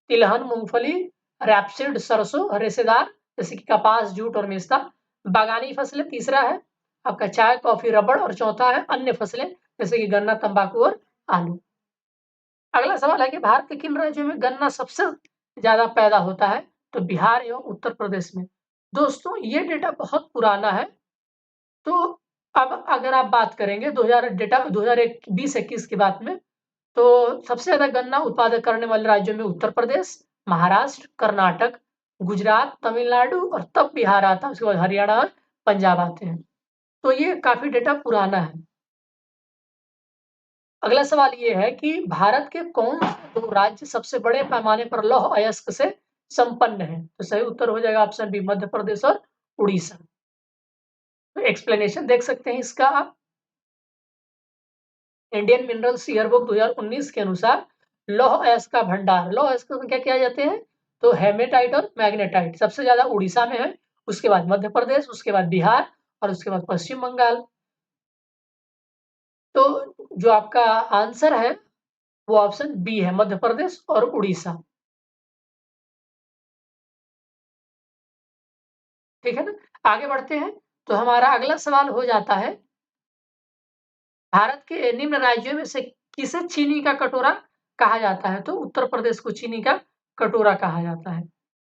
तिलहन, मूंगफली, रैपसीड, सरसों, रेशेदार जैसे कि कपास, जूट और मेस्ता। बागानी फसलें तीसरा है आपका चाय, कॉफी, रबड़ और चौथा है अन्य फसलें जैसे कि गन्ना, तंबाकू और आलू। अगला सवाल है कि भारत के किन राज्यों में गन्ना सबसे ज्यादा पैदा होता है? तो बिहार एवं उत्तर प्रदेश में। दोस्तों ये डेटा बहुत पुराना है। तो अब अगर आप बात करेंगे 2000 डेटा 2020-21 की बात में, तो सबसे ज्यादा गन्ना उत्पादन करने वाले राज्यों में उत्तर प्रदेश, महाराष्ट्र, कर्नाटक, गुजरात, तमिलनाडु और तब बिहार आता है। उसके बाद हरियाणा और पंजाब आते हैं। तो ये काफी डेटा पुराना है। अगला सवाल ये है कि भारत के कौन से दो राज्य सबसे बड़े पैमाने पर लौह अयस्क से संपन्न है? तो सही उत्तर हो जाएगा ऑप्शन बी, मध्य प्रदेश और उड़ीसा। तो एक्सप्लेनेशन देख सकते हैं इसका आप। इंडियन मिनरल्स ईयरबुक 2019 के अनुसार लौह अयस्क का भंडार, लौह अयस्क में क्या किया जाते हैं? तो हेमेटाइट और मैग्नेटाइट सबसे ज्यादा उड़ीसा में है, उसके बाद मध्य प्रदेश, उसके बाद बिहार और उसके बाद पश्चिम बंगाल। तो जो आपका आंसर है वो ऑप्शन बी है, मध्य प्रदेश और उड़ीसा। ठीक है ना? आगे बढ़ते हैं। तो हमारा अगला सवाल हो जाता है, भारत के निम्न राज्यों में से किसे चीनी का कटोरा कहा जाता है? तो उत्तर प्रदेश को चीनी का कटोरा कहा जाता है।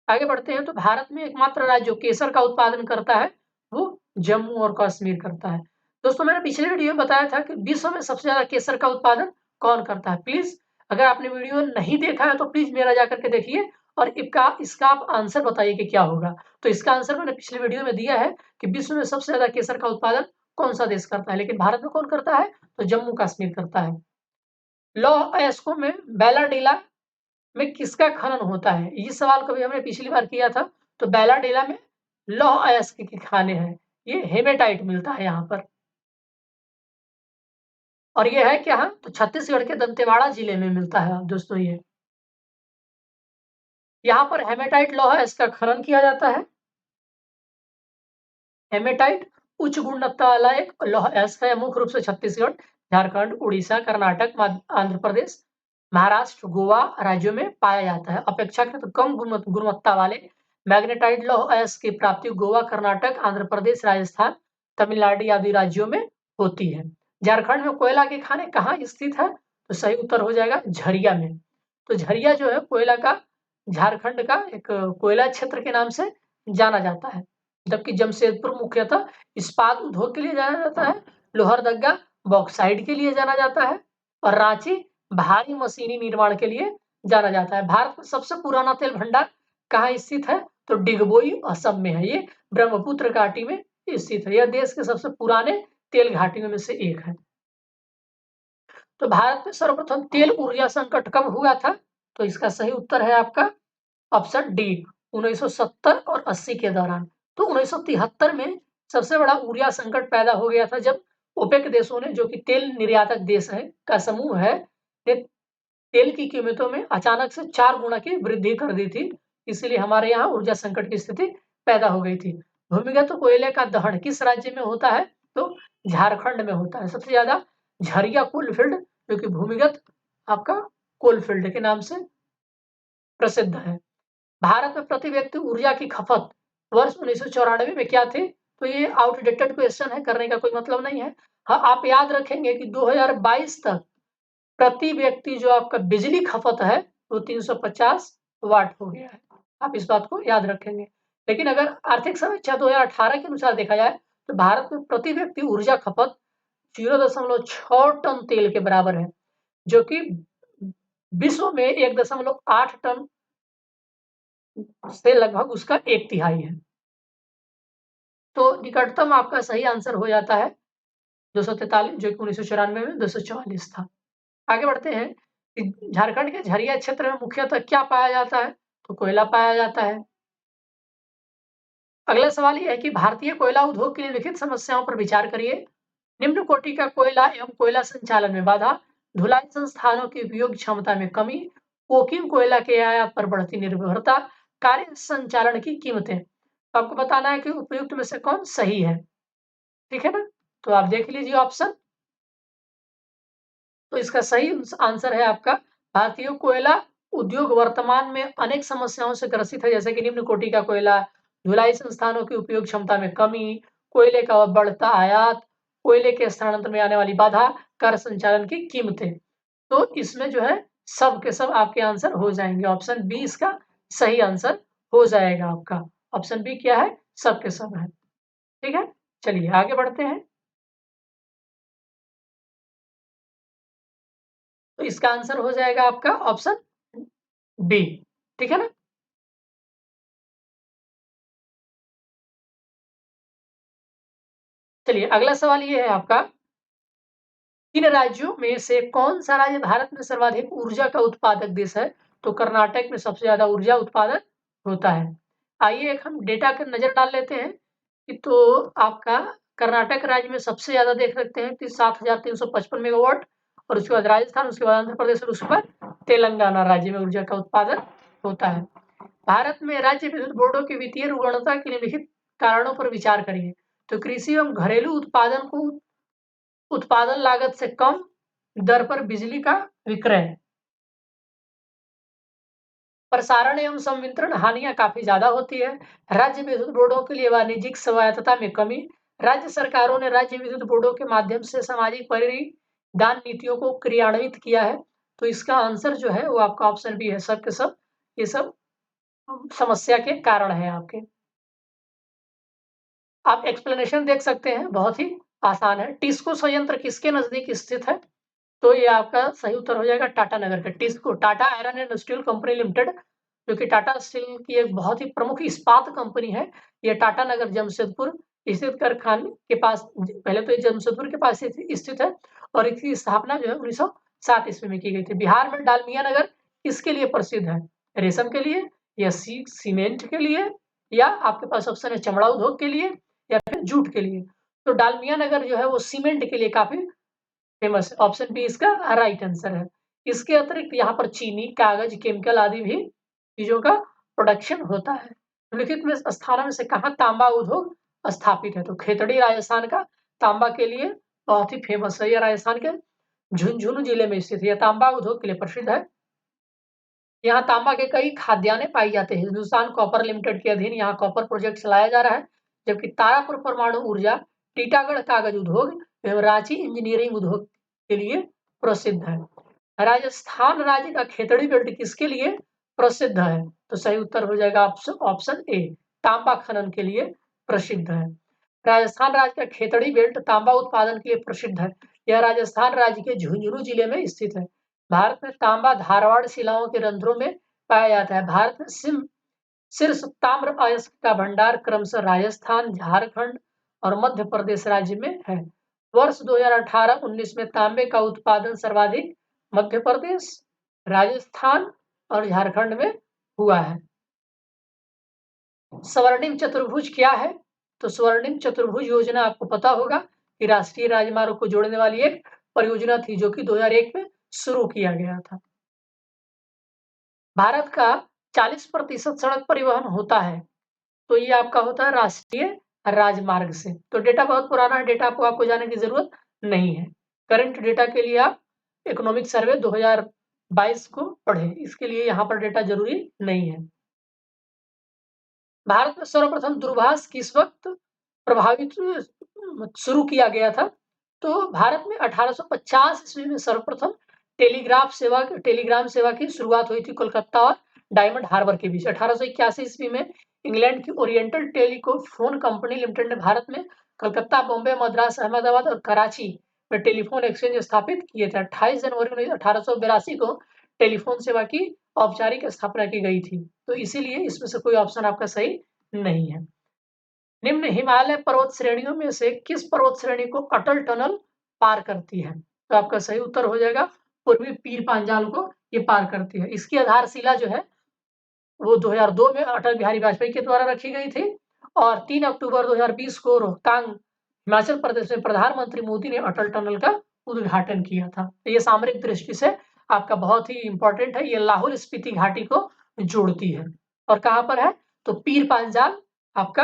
आगे बढ़ते हैं। तो भारत में एकमात्र राज्य जो केसर का उत्पादन करता है वो जम्मू और कश्मीर करता है। दोस्तों मैंने पिछले वीडियो में बताया था कि विश्व में सबसे ज्यादा केसर का उत्पादन कौन करता है। प्लीज अगर आपने वीडियो नहीं देखा है तो प्लीज मेरा जाकर के देखिए और इसका आप आंसर बताइए कि क्या होगा। तो इसका आंसर मैंने पिछले वीडियो में दिया है कि विश्व में सबसे ज्यादा केसर का उत्पादन कौन सा देश करता है, लेकिन भारत में कौन करता है? तो जम्मू कश्मीर करता है। लौह अयस्कों में बैलाडीला में किसका खनन होता है? ये सवाल कभी हमने पिछली बार किया था। तो बैलाडीला में लौह अयस्क के खाने हैं। ये हेमेटाइट मिलता है यहाँ पर। और ये है क्या? तो छत्तीसगढ़ के दंतेवाड़ा जिले में मिलता है दोस्तों ये। यहाँ पर हेमेटाइट लौह अयस्क का खनन किया जाता है। हेमेटाइट उच्च गुणवत्ता वाला एक लौह अयस्क है, मुख्य रूप से छत्तीसगढ़, झारखंड, उड़ीसा, कर्नाटक, आंध्र प्रदेश, महाराष्ट्र, गोवा राज्यों में पाया जाता है। अपेक्षाकृत कम गुणवत्ता वाले मैग्नेटाइट लौह अयस्क की प्राप्ति गोवा, कर्नाटक, आंध्र प्रदेश, राजस्थान, तमिलनाडु आदि राज्यों में होती है। झारखंड में कोयला के खाने कहाँ स्थित है? तो सही उत्तर हो जाएगा झरिया में। तो झरिया जो है कोयला का, झारखंड का एक कोयला क्षेत्र के नाम से जाना जाता है। जबकि जमशेदपुर मुख्यतः इस्पात उद्योग के लिए जाना जाता है, लोहरदगा बॉक्साइट के लिए जाना जाता है और रांची भारी मशीनी निर्माण के लिए जाना जाता है। भारत का सबसे पुराना तेल भंडार कहाँ स्थित है? तो डिगबोई असम में है। ये ब्रह्मपुत्र घाटी में स्थित है। यह देश के सबसे पुराने तेल घाटियों में से एक है। तो भारत में सर्वप्रथम तेल ऊर्जा संकट कब हुआ था? तो इसका सही उत्तर है आपका ऑप्शन डी, 1970 और 80 के दौरान। तो 1973 में सबसे बड़ा ऊर्जा संकट पैदा हो गया था जब ओपेक देशों ने, जो कि तेल निर्यातक देश है का समूह है, ने तेल की कीमतों में अचानक से 4 गुना की वृद्धि कर दी थी। इसलिए हमारे यहाँ ऊर्जा संकट की स्थिति पैदा हो गई थी। भूमिगत कोयले का दहन किस राज्य में होता है? तो झारखंड में होता है। सबसे ज्यादा झरिया कोलफील्ड जो कि भूमिगत आपका कोलफील्ड के नाम से प्रसिद्ध है। भारत में प्रति व्यक्ति ऊर्जा की खपत वर्ष 1994 में क्या थी? तो ये आउटडेटेड क्वेश्चन है, करने का कोई मतलब नहीं है। हाँ, आप याद रखेंगे कि 2022 तक प्रति व्यक्ति जो आपका बिजली खपत है वो 350 वाट हो गया है। आप इस बात को याद रखेंगे। लेकिन अगर आर्थिक समीक्षा 2018 के अनुसार देखा जाए तो भारत में प्रति व्यक्ति ऊर्जा खपत 0.6 टन तेल के बराबर है, जो कि विश्व में 1.8 टन से लगभग उसका 1/3 है। तो निकटतम आपका सही आंसर हो जाता है 243, जो कि 1994 में 244 था। आगे बढ़ते हैं कि झारखंड के झरिया क्षेत्र में मुख्यतः क्या पाया जाता है? तो कोयला पाया जाता है। अगला सवाल ये है कि भारतीय कोयला उद्योग की निम्नलिखित समस्याओं पर विचार करिए। निम्न कोटि का कोयला एवं कोयला संचालन में बाधा, ढुलाई संस्थानों की उपयोग क्षमता में कमी, कोकीन कोयला के आयात पर बढ़ती निर्भरता, कार्य संचालन की कीमतें। तो आपको बताना है कि उपयुक्त में से कौन सही है, ठीक है ना? तो आप देख लीजिए ऑप्शन। तो इसका सही आंसर है आपका भारतीय कोयला उद्योग वर्तमान में अनेक समस्याओं से ग्रसित है, जैसे कि निम्न कोटि का कोयला, धुलाई संस्थानों की उपयोग क्षमता में कमी, कोयले का बढ़ता आयात, कोयले के स्थानांतरण में आने वाली बाधा, कर संचालन की कीमतें। तो इसमें जो है सब के सब आपके आंसर हो जाएंगे। ऑप्शन बी इसका सही आंसर हो जाएगा आपका। ऑप्शन बी क्या है? सब के सब है। ठीक है, चलिए आगे बढ़ते हैं। तो इसका आंसर हो जाएगा आपका ऑप्शन बी, ठीक है ना? चलिए अगला सवाल ये है आपका, किन राज्यों में से कौन सा राज्य भारत में सर्वाधिक ऊर्जा का उत्पादक देश है? तो कर्नाटक में सबसे ज्यादा ऊर्जा उत्पादन होता है। आइए एक हम डेटा पर नजर डाल लेते हैं कि तो आपका कर्नाटक राज्य में सबसे ज्यादा देख सकते हैं कि 7,355 मेगावाट, और उसके बाद राजस्थान, उसके बाद आंध्र प्रदेश और उसके बाद तेलंगाना राज्य में ऊर्जा का उत्पादन होता है। भारत में राज्य विद्युत बोर्डों की वित्तीय रुग्णता के निम्नलिखित कारणों पर विचार करिए। तो कृषि एवं घरेलू उत्पादन को उत्पादन लागत से कम दर पर बिजली का विक्रय, प्रसारण एवं संवितरण हानियां काफी ज्यादा होती है, राज्य विद्युत बोर्डों के लिए वाणिज्यिक स्वायत्तता में कमी, राज्य सरकारों ने राज्य विद्युत बोर्डों के माध्यम से सामाजिक परिदान नीतियों को क्रियान्वित किया है। तो इसका आंसर जो है वो आपका ऑप्शन बी है, सब के सब ये सब समस्या के कारण है आपके। आप एक्सप्लेनेशन देख सकते हैं, बहुत ही आसान है। टिस्को संयंत्र किसके नजदीक स्थित है? तो ये आपका सही उत्तर हो जाएगा टाटा नगर का TISCO, Tata iron and steel company limited, जो कि टाटा स्टील की एक बहुत ही प्रमुख इस्पात कंपनी है। ये टाटा नगर जमशेदपुर स्थित कारखाने के पास, पहले तो ये जमशेदपुर के पास स्थित है, और इसकी स्थापना जो है 1907 ईस्वी में की गई थी। बिहार में डालमिया नगर किसके लिए प्रसिद्ध है? रेशम के लिए, या सीमेंट के लिए, या आपके पास ऑप्शन है चमड़ा उद्योग के लिए, या फिर जूट के लिए। तो डालमिया नगर जो है वो सीमेंट के लिए काफी फेमस है। ऑप्शन बी इसका राइट आंसर है। इसके अतिरिक्त यहाँ पर चीनी, कागज, केमिकल आदि भी चीजों का प्रोडक्शन होता है। निम्नलिखित में स्थानों में से कहाँ तांबा उद्योग स्थापित है? तो खेतड़ी राजस्थान का तांबा के लिए बहुत ही फेमस है। यह राजस्थान के झुंझुनू जिले में स्थित है। यह तांबा उद्योग के लिए प्रसिद्ध है। यहाँ तांबा के कई खाद्यान्य पाई जाते हैं। हिंदुस्तान कॉपर लिमिटेड के अधीन यहाँ कॉपर प्रोजेक्ट चलाया जा रहा है, जबकि तारापुर परमाणु ऊर्जा, टीटागढ़ कागज उद्योग एवं रांची इंजीनियरिंग उद्योग के लिए प्रसिद्ध है। राजस्थान राज्य का खेतड़ी बेल्ट किसके लिए प्रसिद्ध है? तो सही उत्तर हो जाएगा ऑप्शन ए, तांबा खनन के लिए प्रसिद्ध है। राजस्थान राज्य का खेतड़ी बेल्ट तांबा उत्पादन के लिए प्रसिद्ध है। यह राजस्थान राज्य के झुंझुनू जिले में स्थित है। भारत में तांबा धारवाड़ शिलाओं के रंध्रों में पाया जाता है। भारत में शीर्ष ताम्र अयस्क का भंडार क्रमशः राजस्थान, झारखंड और मध्य प्रदेश राज्य में है। वर्ष 2018-19 में तांबे का उत्पादन सर्वाधिक मध्य प्रदेश, राजस्थान और झारखंड में हुआ है। स्वर्णिम चतुर्भुज क्या है? तो स्वर्णिम चतुर्भुज योजना आपको पता होगा कि राष्ट्रीय राजमार्ग को जोड़ने वाली एक परियोजना थी, जो कि 2001 में शुरू किया गया था। भारत का 40% सड़क परिवहन होता है, तो ये आपका होता है राष्ट्रीय राजमार्ग से। तो डेटा बहुत पुराना है, डेटा को आपको जाने की जरूरत नहीं है। करंट डेटा के लिए आप इकोनॉमिक सर्वे 2022 को पढ़ें, इसके लिए यहाँ पर डेटा जरूरी नहीं है। भारत में सर्वप्रथम दूरभाष किस वक्त प्रभावित शुरू किया गया था? तो भारत में 1850 ईस्वी में सर्वप्रथम टेलीग्राम सेवा की शुरुआत हुई थी कोलकाता और डायमंड हार्बर के बीच। 1881 ईस्वी में इंग्लैंड की ओरिएंटल टेलीफोन कंपनी लिमिटेड ने भारत में कलकत्ता, बॉम्बे, मद्रास, अहमदाबाद और कराची में टेलीफोन एक्सचेंज स्थापित किए थे। 28 जनवरी 1882 को टेलीफोन सेवा की औपचारिक स्थापना की गई थी। तो इसीलिए इसमें से कोई ऑप्शन आपका सही नहीं है। निम्न हिमालय पर्वत श्रेणियों में से किस पर्वत श्रेणी को अटल टनल पार करती है? तो आपका सही उत्तर हो जाएगा पूर्वी पीर पांजाल को ये पार करती है। इसकी आधारशिला जो है वो 2002 में अटल बिहारी वाजपेयी के द्वारा रखी गई थी, और 3 अक्टूबर 2020 को रोहतांग, हिमाचल प्रदेश में प्रधानमंत्री मोदी ने अटल टनल का उद्घाटन किया था। तो ये सामरिक दृष्टि से आपका बहुत ही इंपॉर्टेंट है। ये लाहौल स्पीति घाटी को जोड़ती है और कहाँ पर है? तो पीर पांजाल, आपका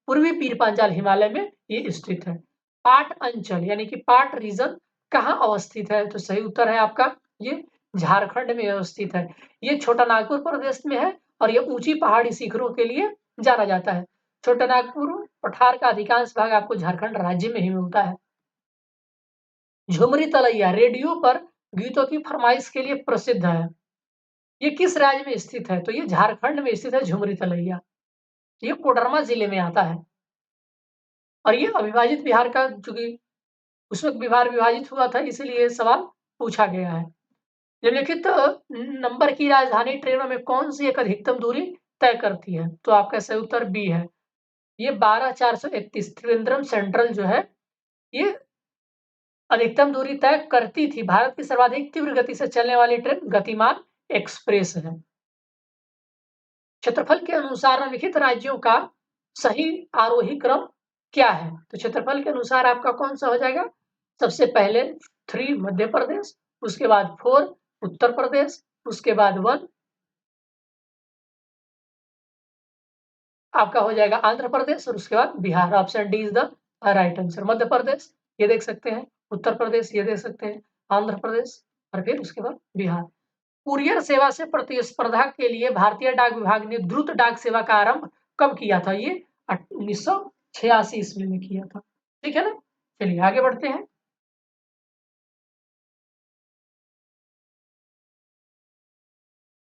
पूर्वी पीर पांजाल हिमालय में ये स्थित है। पाट अंचल यानी कि पाट रीजन कहाँ अवस्थित है? तो सही उत्तर है आपका ये झारखंड में अवस्थित है। ये छोटा नागपुर प्रदेश में है और ये ऊंची पहाड़ी शिखरों के लिए जाना जाता है। छोटा नागपुर पठार का अधिकांश भाग आपको झारखंड राज्य में ही मिलता है। झुमरी तलैया रेडियो पर गीतों की फरमाइश के लिए प्रसिद्ध है। ये किस राज्य में स्थित है? तो ये झारखंड में स्थित है झुमरी तलैया। ये कोडरमा जिले में आता है और ये अविभाजित बिहार का, चूंकि उस वक्त बिहार विभाजित हुआ था इसीलिए ये सवाल पूछा गया है। निम्नलिखित नंबर की राजधानी ट्रेनों में कौन सी एक अधिकतम दूरी तय करती है? तो आपका सही उत्तर बी है। ये 12431 त्रिवेंद्रम सेंट्रल जो है ये अधिकतम दूरी तय करती थी। भारत की सर्वाधिक तीव्र गति से चलने वाली ट्रेन गतिमान एक्सप्रेस है। क्षेत्रफल के अनुसार निम्नलिखित राज्यों का सही आरोही क्रम क्या है? तो क्षेत्रफल के अनुसार आपका कौन सा हो जाएगा? सबसे पहले 3 मध्य प्रदेश, उसके बाद 4 उत्तर प्रदेश, उसके बाद 1 आपका हो जाएगा आंध्र प्रदेश और उसके बाद Bihar. Option D is the right answer. Madhya Pradesh ये देख सकते हैं, उत्तर प्रदेश ये देख सकते हैं, आंध्र प्रदेश और फिर उसके बाद बिहार। कुरियर सेवा से प्रतिस्पर्धा के लिए भारतीय डाक विभाग ने द्रुत डाक सेवा का आरंभ कब किया था? ये 1986 ईस्वी में किया था। ठीक है ना? चलिए आगे बढ़ते हैं।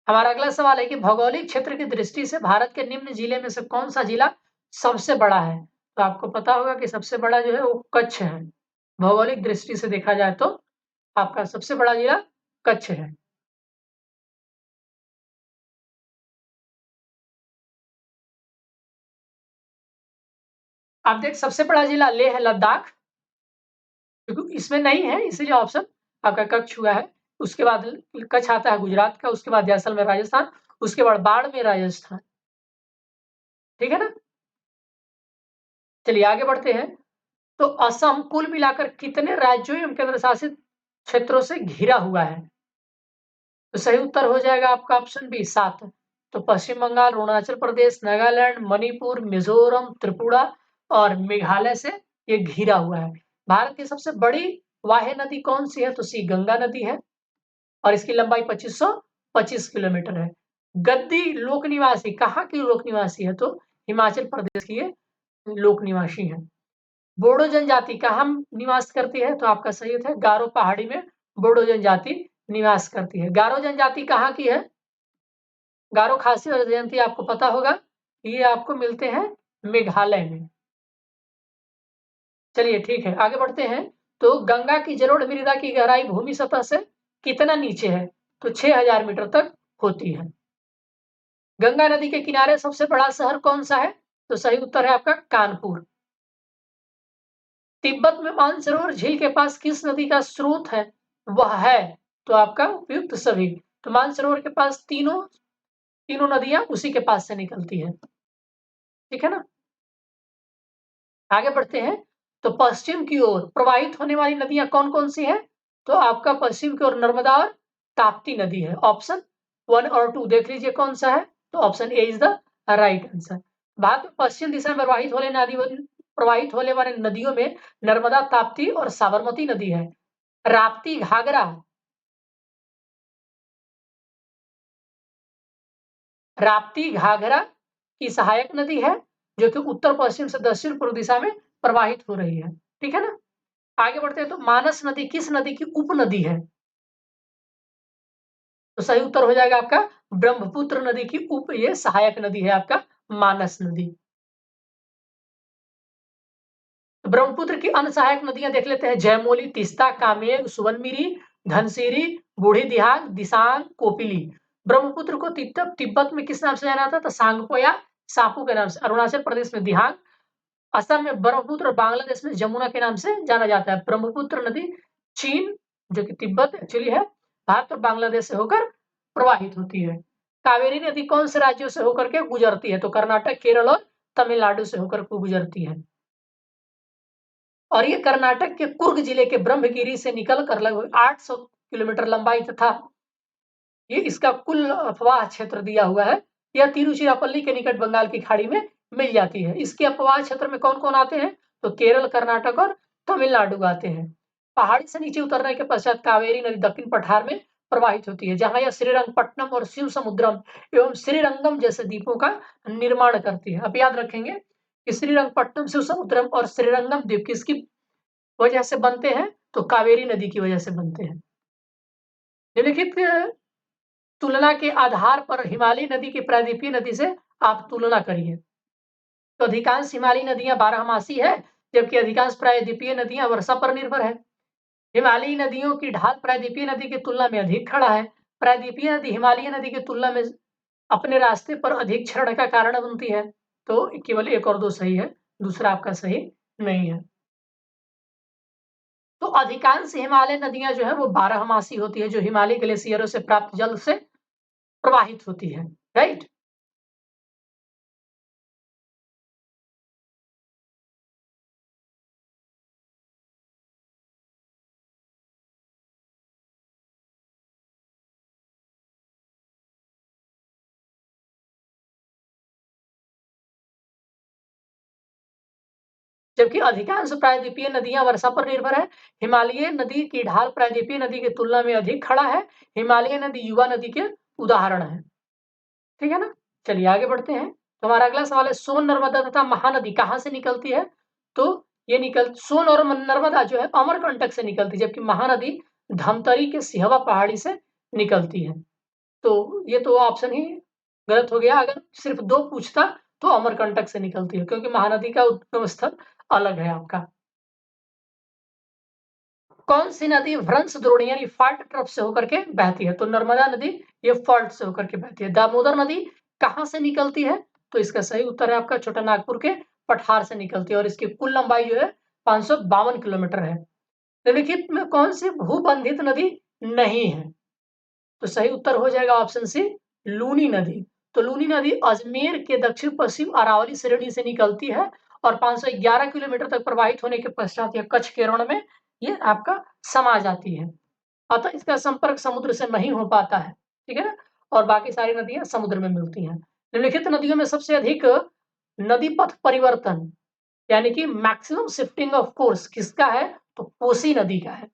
हमारा अगला सवाल है कि भौगोलिक क्षेत्र की दृष्टि से भारत के निम्न जिले में से कौन सा जिला सबसे बड़ा है? तो आपको पता होगा कि सबसे बड़ा जो है वो कच्छ है। भौगोलिक दृष्टि से देखा जाए तो आपका सबसे बड़ा जिला कच्छ है। आप देख सबसे बड़ा जिला लेह है लद्दाख, क्योंकि इसमें नहीं है इसीलिए ऑप्शन आपका कच्छ हुआ है। उसके बाद कच्छ आता है गुजरात का, उसके बाद जैसलमेर राजस्थान, उसके बाद बाड़मेर राजस्थान। ठीक है ना? चलिए आगे बढ़ते हैं। तो असम कुल मिलाकर कितने राज्यों एवं केंद्र शासित क्षेत्रों से घिरा हुआ है? तो सही उत्तर हो जाएगा आपका ऑप्शन बी 7। तो पश्चिम बंगाल, अरुणाचल प्रदेश, नागालैंड, मणिपुर, मिजोरम, त्रिपुरा और मेघालय से ये घिरा हुआ है। भारत की सबसे बड़ी वाह्य नदी कौन सी है? तो सी गंगा नदी है और इसकी लंबाई 2525 किलोमीटर है। गद्दी लोक निवासी कहाँ की लोक निवासी है? तो हिमाचल प्रदेश की ये लोक निवासी है। बोडो जनजाति कहाँ निवास करती है? तो आपका सही है गारो पहाड़ी में बोडो जनजाति निवास करती है। गारो जनजाति कहाँ की है? गारो खासी और जनजाति आपको पता होगा, ये आपको मिलते हैं मेघालय में। चलिए ठीक है आगे बढ़ते हैं। तो गंगा की जलोढ़ मृदा की गहराई भूमि सतह से कितना नीचे है? तो 6000 मीटर तक होती है। गंगा नदी के किनारे सबसे बड़ा शहर कौन सा है? तो सही उत्तर है आपका कानपुर। तिब्बत में मानसरोवर झील के पास किस नदी का स्रोत है? वह है तो आपका उपयुक्त सभी। तो मानसरोवर के पास तीनों तीनों नदियां उसी के पास से निकलती है। ठीक है ना? आगे बढ़ते हैं। तो पश्चिम की ओर प्रवाहित होने वाली नदियां कौन कौन सी हैं? तो आपका पश्चिम की ओर नर्मदा और ताप्ती नदी है। ऑप्शन 1 और 2 देख लीजिए कौन सा है? तो option A is the right answer. Bharat में पश्चिम दिशा में प्रवाहित होने वाले नदियों में नर्मदा, ताप्ती और साबरमती नदी है। राप्ती घाघरा राप्ती घाघरा की सहायक नदी है जो कि उत्तर पश्चिम से दक्षिण पूर्व दिशा में प्रवाहित हो रही है। ठीक है ना? आगे बढ़ते हैं। तो मानस नदी किस नदी की उपनदी है? तो सही उत्तर हो जाएगा आपका ब्रह्मपुत्र नदी की ये सहायक नदी है आपका मानस नदी। तो ब्रह्मपुत्र की अन्य सहायक नदियां देख लेते हैं। जयमोली, तीस्ता, कामेर, सुवनमिरी, धनसिरी, बूढ़ी दिहाग, दिसांग, कोपिली। ब्रह्मपुत्र को तिब्बत में किस नाम से जाना जाता है? तो सांगपो या सापू के नाम से। अरुणाचल प्रदेश में दिहांग, असम में ब्रह्मपुत्र और बांग्लादेश में जमुना के नाम से जाना जाता है। ब्रह्मपुत्र नदी चीन जो कि तिब्बत एक्चुअली है, भारत और बांग्लादेश से होकर प्रवाहित होती है। कावेरी नदी कौन से राज्यों से होकर के गुजरती है? तो कर्नाटक, केरल और तमिलनाडु से होकर गुजरती है और ये कर्नाटक के कुर्ग जिले के ब्रह्मगिरी से निकलकर लगभग 800 किलोमीटर लंबाई तथा ये इसका कुल अपवाह क्षेत्र दिया हुआ है। यह तिरुचिरापल्ली के निकट बंगाल की खाड़ी में मिल जाती है। इसके अपवाह क्षेत्र में कौन-कौन आते हैं? तो केरल, कर्नाटक और तमिलनाडु आते हैं। पहाड़ी से नीचे उतरने के पश्चात कावेरी नदी दक्षिण पठार में प्रवाहित होती है, जहाँ यह श्रीरंगपट्टनम और शिवसमुद्रम एवं श्रीरंगम जैसे द्वीपों का निर्माण करती है। अब याद रखेंगे कि श्रीरंगपट्टनम, शिवसमुद्रम और श्रीरंगम द्वीप किसकी वजह से बनते हैं? तो कावेरी नदी की वजह से बनते हैं। निम्नलिखित तुलना के आधार पर हिमालयी नदी की प्रायद्वीपीय नदी से आप तुलना करिए। तो अधिकांश हिमालयी नदियां बारहमासी है, जबकि अधिकांश प्रायद्वीपीय नदियां वर्षा पर निर्भर है। हिमालयी नदियों की ढाल प्रायद्वीपीय नदी की तुलना में अधिक खड़ा है। प्रायद्वीपीय नदी हिमालयी नदी की तुलना में अपने रास्ते पर अधिक क्षरण का कारण बनती है। तो केवल 1 और 2 सही है, दूसरा आपका सही नहीं है। तो अधिकांश हिमालय नदियां जो है वो बारहमासी होती है, जो हिमालय ग्लेशियरों से प्राप्त जल से प्रवाहित होती है, राइट? जबकि अधिकांश प्रायद्वीपीय नदियां वर्षा पर निर्भर है। हिमालयी नदी की ढाल प्रायद्वीपीय नदी की तुलना में अधिक खड़ा है। हिमालयी नदी युवा नदी के उदाहरण है। ठीक है ना? चलिए आगे बढ़ते हैं। तो हमारा अगला सवाल है, सोन, नर्मदा तथा महानदी कहाँ से निकलती है? तो ये सोन और नर्मदा जो है अमरकंटक से निकलती है, जबकि महानदी धमतरी के सिहवा पहाड़ी से निकलती है। तो ये तो ऑप्शन ही गलत हो गया। अगर सिर्फ 2 पूछता तो अमरकंटक से निकलती है, क्योंकि महानदी का उद्गम स्थल अलग है आपका। कौन सी नदी भ्रंश द्रोणी यानी फॉल्ट ट्रफ से होकर के बहती है? तो नर्मदा नदी ये फॉल्ट से होकर के बहती है। दामोदर नदी कहाँ से निकलती है? तो इसका सही उत्तर है आपका छोटा नागपुर के पठार से निकलती है, और इसकी कुल लंबाई जो है 552 किलोमीटर है। निम्नलिखित में कौन सी भूबंधित नदी नहीं है? तो सही उत्तर हो जाएगा ऑप्शन सी, लूनी नदी। तो लूनी नदी अजमेर के दक्षिण पश्चिम अरावली श्रेणी से निकलती है और 511 किलोमीटर तक प्रवाहित होने के पश्चात यह कच्छ के रण में ये आपका समा जाती है। अतः इसका संपर्क समुद्र से नहीं हो पाता है, ठीक है ना? और बाकी सारी नदियां समुद्र में मिलती हैं। निम्नलिखित नदियों में सबसे अधिक नदी पथ परिवर्तन यानी कि मैक्सिमम शिफ्टिंग ऑफ कोर्स किसका है? तो कोसी नदी का है।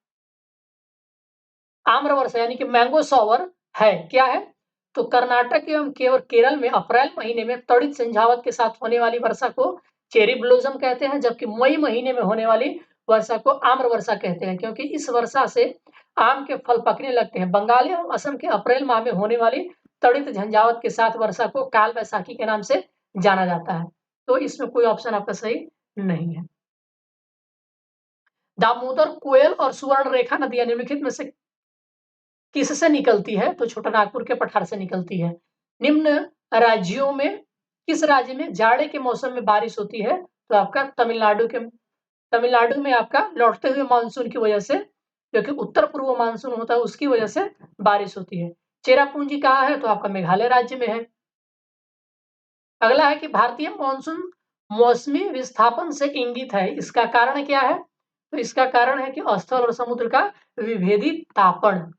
आम्रवर्षा यानी कि मैंगो शॉवर है, क्या है? तो कर्नाटक एवं केरल में अप्रैल महीने में तड़ित झंझावात के साथ होने वाली वर्षा को चेरी ब्लॉसम कहते हैं, जबकि मई महीने में होने वाली वर्षा को आम्र वर्षा कहते हैं, क्योंकि इस वर्षा से आम के फल पकने लगते हैं। बंगाल एवं असम के अप्रैल माह में होने वाली तड़ित झंझावात के साथ वर्षा को काल वैसाखी के नाम से जाना जाता है। तो इसमें कोई ऑप्शन आपका सही नहीं है। दामोदर, कोयल और सुवर्ण रेखा नदियां निम्नलिखित में से किससे निकलती है? तो छोटा नागपुर के पठार से निकलती है। निम्न राज्यों में किस राज्य में जाड़े के मौसम में बारिश होती है? तो आपका तमिलनाडु में आपका लौटते हुए मानसून की वजह से, जो कि उत्तर पूर्व मानसून होता है उसकी वजह से बारिश होती है। चेरापूंजी कहाँ है? तो आपका मेघालय राज्य में है। अगला है कि भारतीय मानसून मौसमी विस्थापन से इंगित है, इसका कारण क्या है? तो इसका कारण है कि स्थल और समुद्र का विभेदित तापन।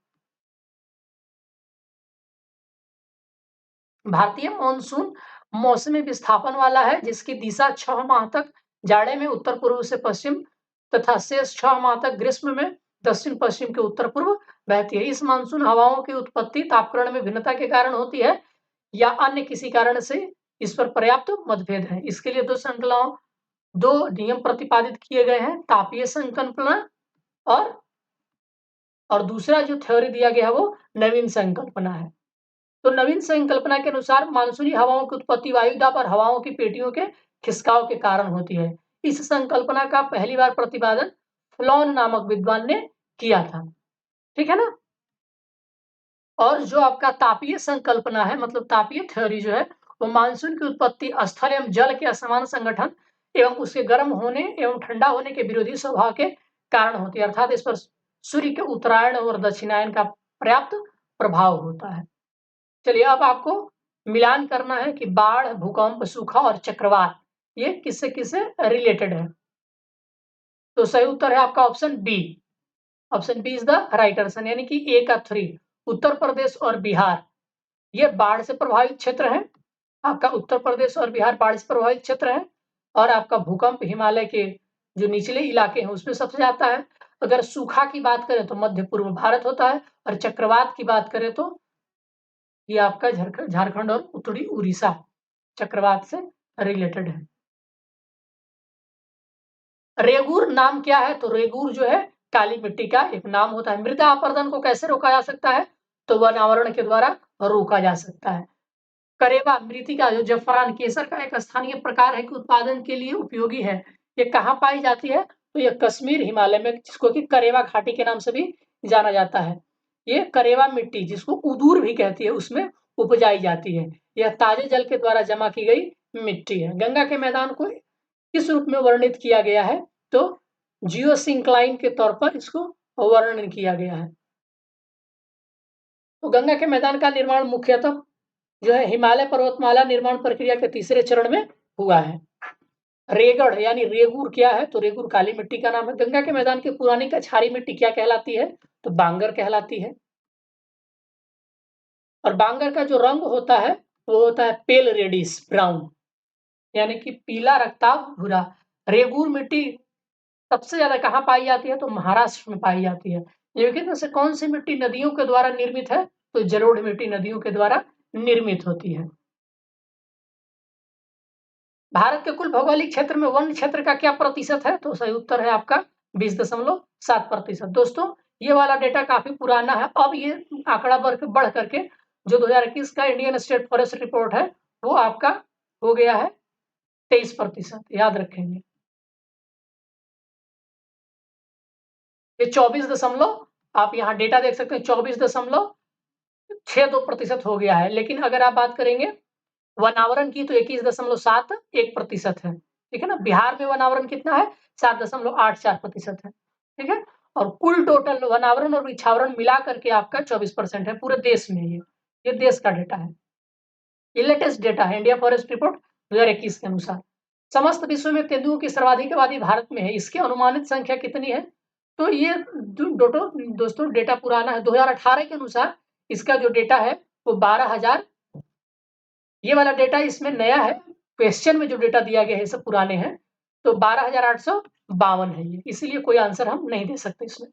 भारतीय मानसून मौसमी विस्थापन वाला है, जिसकी दिशा 6 माह तक जाड़े में उत्तर पूर्व से पश्चिम तथा शेष 6 माह तक ग्रीष्म में दक्षिण पश्चिम के उत्तर पूर्व बहती है। इस मानसून हवाओं की उत्पत्ति तापक्रम में भिन्नता के कारण होती है या अन्य किसी कारण से इस पर पर्याप्त मतभेद है। इसके लिए दो नियम प्रतिपादित किए गए हैं, तापीय संकल्पना और दूसरा जो थ्योरी दिया गया है वो नवीन संकल्पना है। तो नवीन संकल्पना के अनुसार मानसूनी हवाओं की उत्पत्ति वायुदाब और हवाओं की पेटियों के खिसकाव के कारण होती है। इस संकल्पना का पहली बार प्रतिपादन फ्लॉन नामक विद्वान ने किया था, ठीक है ना? और जो आपका तापीय संकल्पना है, मतलब तापीय थ्योरी जो है, वो मानसून की उत्पत्ति स्थल एवं जल के असमान संगठन एवं उसके गर्म होने एवं ठंडा होने के विरोधी स्वभाव के कारण होती है, अर्थात इस पर सूर्य के उत्तरायण और दक्षिणायन का पर्याप्त प्रभाव होता है। चलिए अब आपको मिलान करना है कि बाढ़, भूकंप, सूखा और चक्रवात ये किससे किससे रिलेटेड है। तो सही उत्तर है आपका option B. Option B is the right answer, यानी कि ए का 3। उत्तर प्रदेश और बिहार ये बाढ़ से प्रभावित क्षेत्र है। आपका उत्तर प्रदेश और बिहार बाढ़ से प्रभावित क्षेत्र है। और आपका भूकंप हिमालय के जो निचले इलाके हैं उसमें सबसे आता है। अगर सूखा की बात करें तो मध्य पूर्व भारत होता है, और चक्रवात की बात करें तो ये आपका झारखंड और उत्तरी उड़ीसा चक्रवात से रिलेटेड है। रेगुर नाम क्या है? तो रेगुर जो है काली मिट्टी का एक नाम होता है। मृदा अपरदन को कैसे रोका जा सकता है? तो वन आवरण के द्वारा रोका जा सकता है। करेवा मृतिका जो जफरान केसर का एक स्थानीय प्रकार है कि उत्पादन के लिए उपयोगी है। ये कहाँ पाई जाती है? तो ये कश्मीर हिमालय में, जिसको कि करेवा घाटी के नाम से भी जाना जाता है। ये करेवा मिट्टी जिसको उदूर भी कहती है उसमें उपजाई जाती है। यह ताजे जल के द्वारा जमा की गई मिट्टी है। गंगा के मैदान को किस रूप में वर्णित किया गया है? तो जियोसिंक्लाइन के तौर पर इसको वर्णन किया गया है। तो गंगा के मैदान का निर्माण मुख्यतः जो है हिमालय पर्वतमाला निर्माण प्रक्रिया के तीसरे चरण में हुआ है। रेगढ़ यानी रेगुर क्या है? तो रेगुर काली मिट्टी का नाम है। गंगा के मैदान की पुरानी कछारी मिट्टी क्या कहलाती है? तो बांगर कहलाती है। और बांगर का जो रंग होता है वो होता है पेल रेडिस ब्राउन, यानी कि पीला रक्ताभ भूरा। रेगुर मिट्टी सबसे ज्यादा कहाँ पाई जाती है? तो महाराष्ट्र में पाई जाती है। निम्नलिखित से कौन सी मिट्टी नदियों के द्वारा निर्मित है? तो जलोढ़ मिट्टी नदियों के द्वारा निर्मित होती है। भारत के कुल भौगोलिक क्षेत्र में वन क्षेत्र का क्या प्रतिशत है? तो सही उत्तर है आपका 20.7%। दोस्तों ये वाला डेटा काफी पुराना है। अब ये आंकड़ा बढ़ करके जो 2021 का इंडियन स्टेट फॉरेस्ट रिपोर्ट है वो आपका हो गया है 23%। याद रखेंगे। ये 24 आप यहाँ डेटा देख सकते हैं 24.62% हो गया है। लेकिन अगर आप बात करेंगे वनावरण की तो 21.71% है। ठीक है ना। बिहार में वनावरण कितना है? 7.84% है। ठीक है। और कुल टोटल वनावरण और वृक्षावरण मिला करके आपका 24% है पूरे देश में। ये देश का डेटा है। ये लेटेस्ट डेटा है इंडिया फॉरेस्ट रिपोर्ट 2021 के अनुसार। समस्त विश्व में तेंदुओं की सर्वाधिक आबादी भारत में है। इसकी अनुमानित संख्या कितनी है? तो ये दोस्तों डेटा पुराना है। 2018 के अनुसार इसका जो डेटा है वो 12,000। ये वाला डेटा इसमें नया है। क्वेश्चन में जो डेटा दिया गया है सब पुराने हैं। तो 12,852 है ये, इसीलिए कोई आंसर हम नहीं दे सकते इसमें।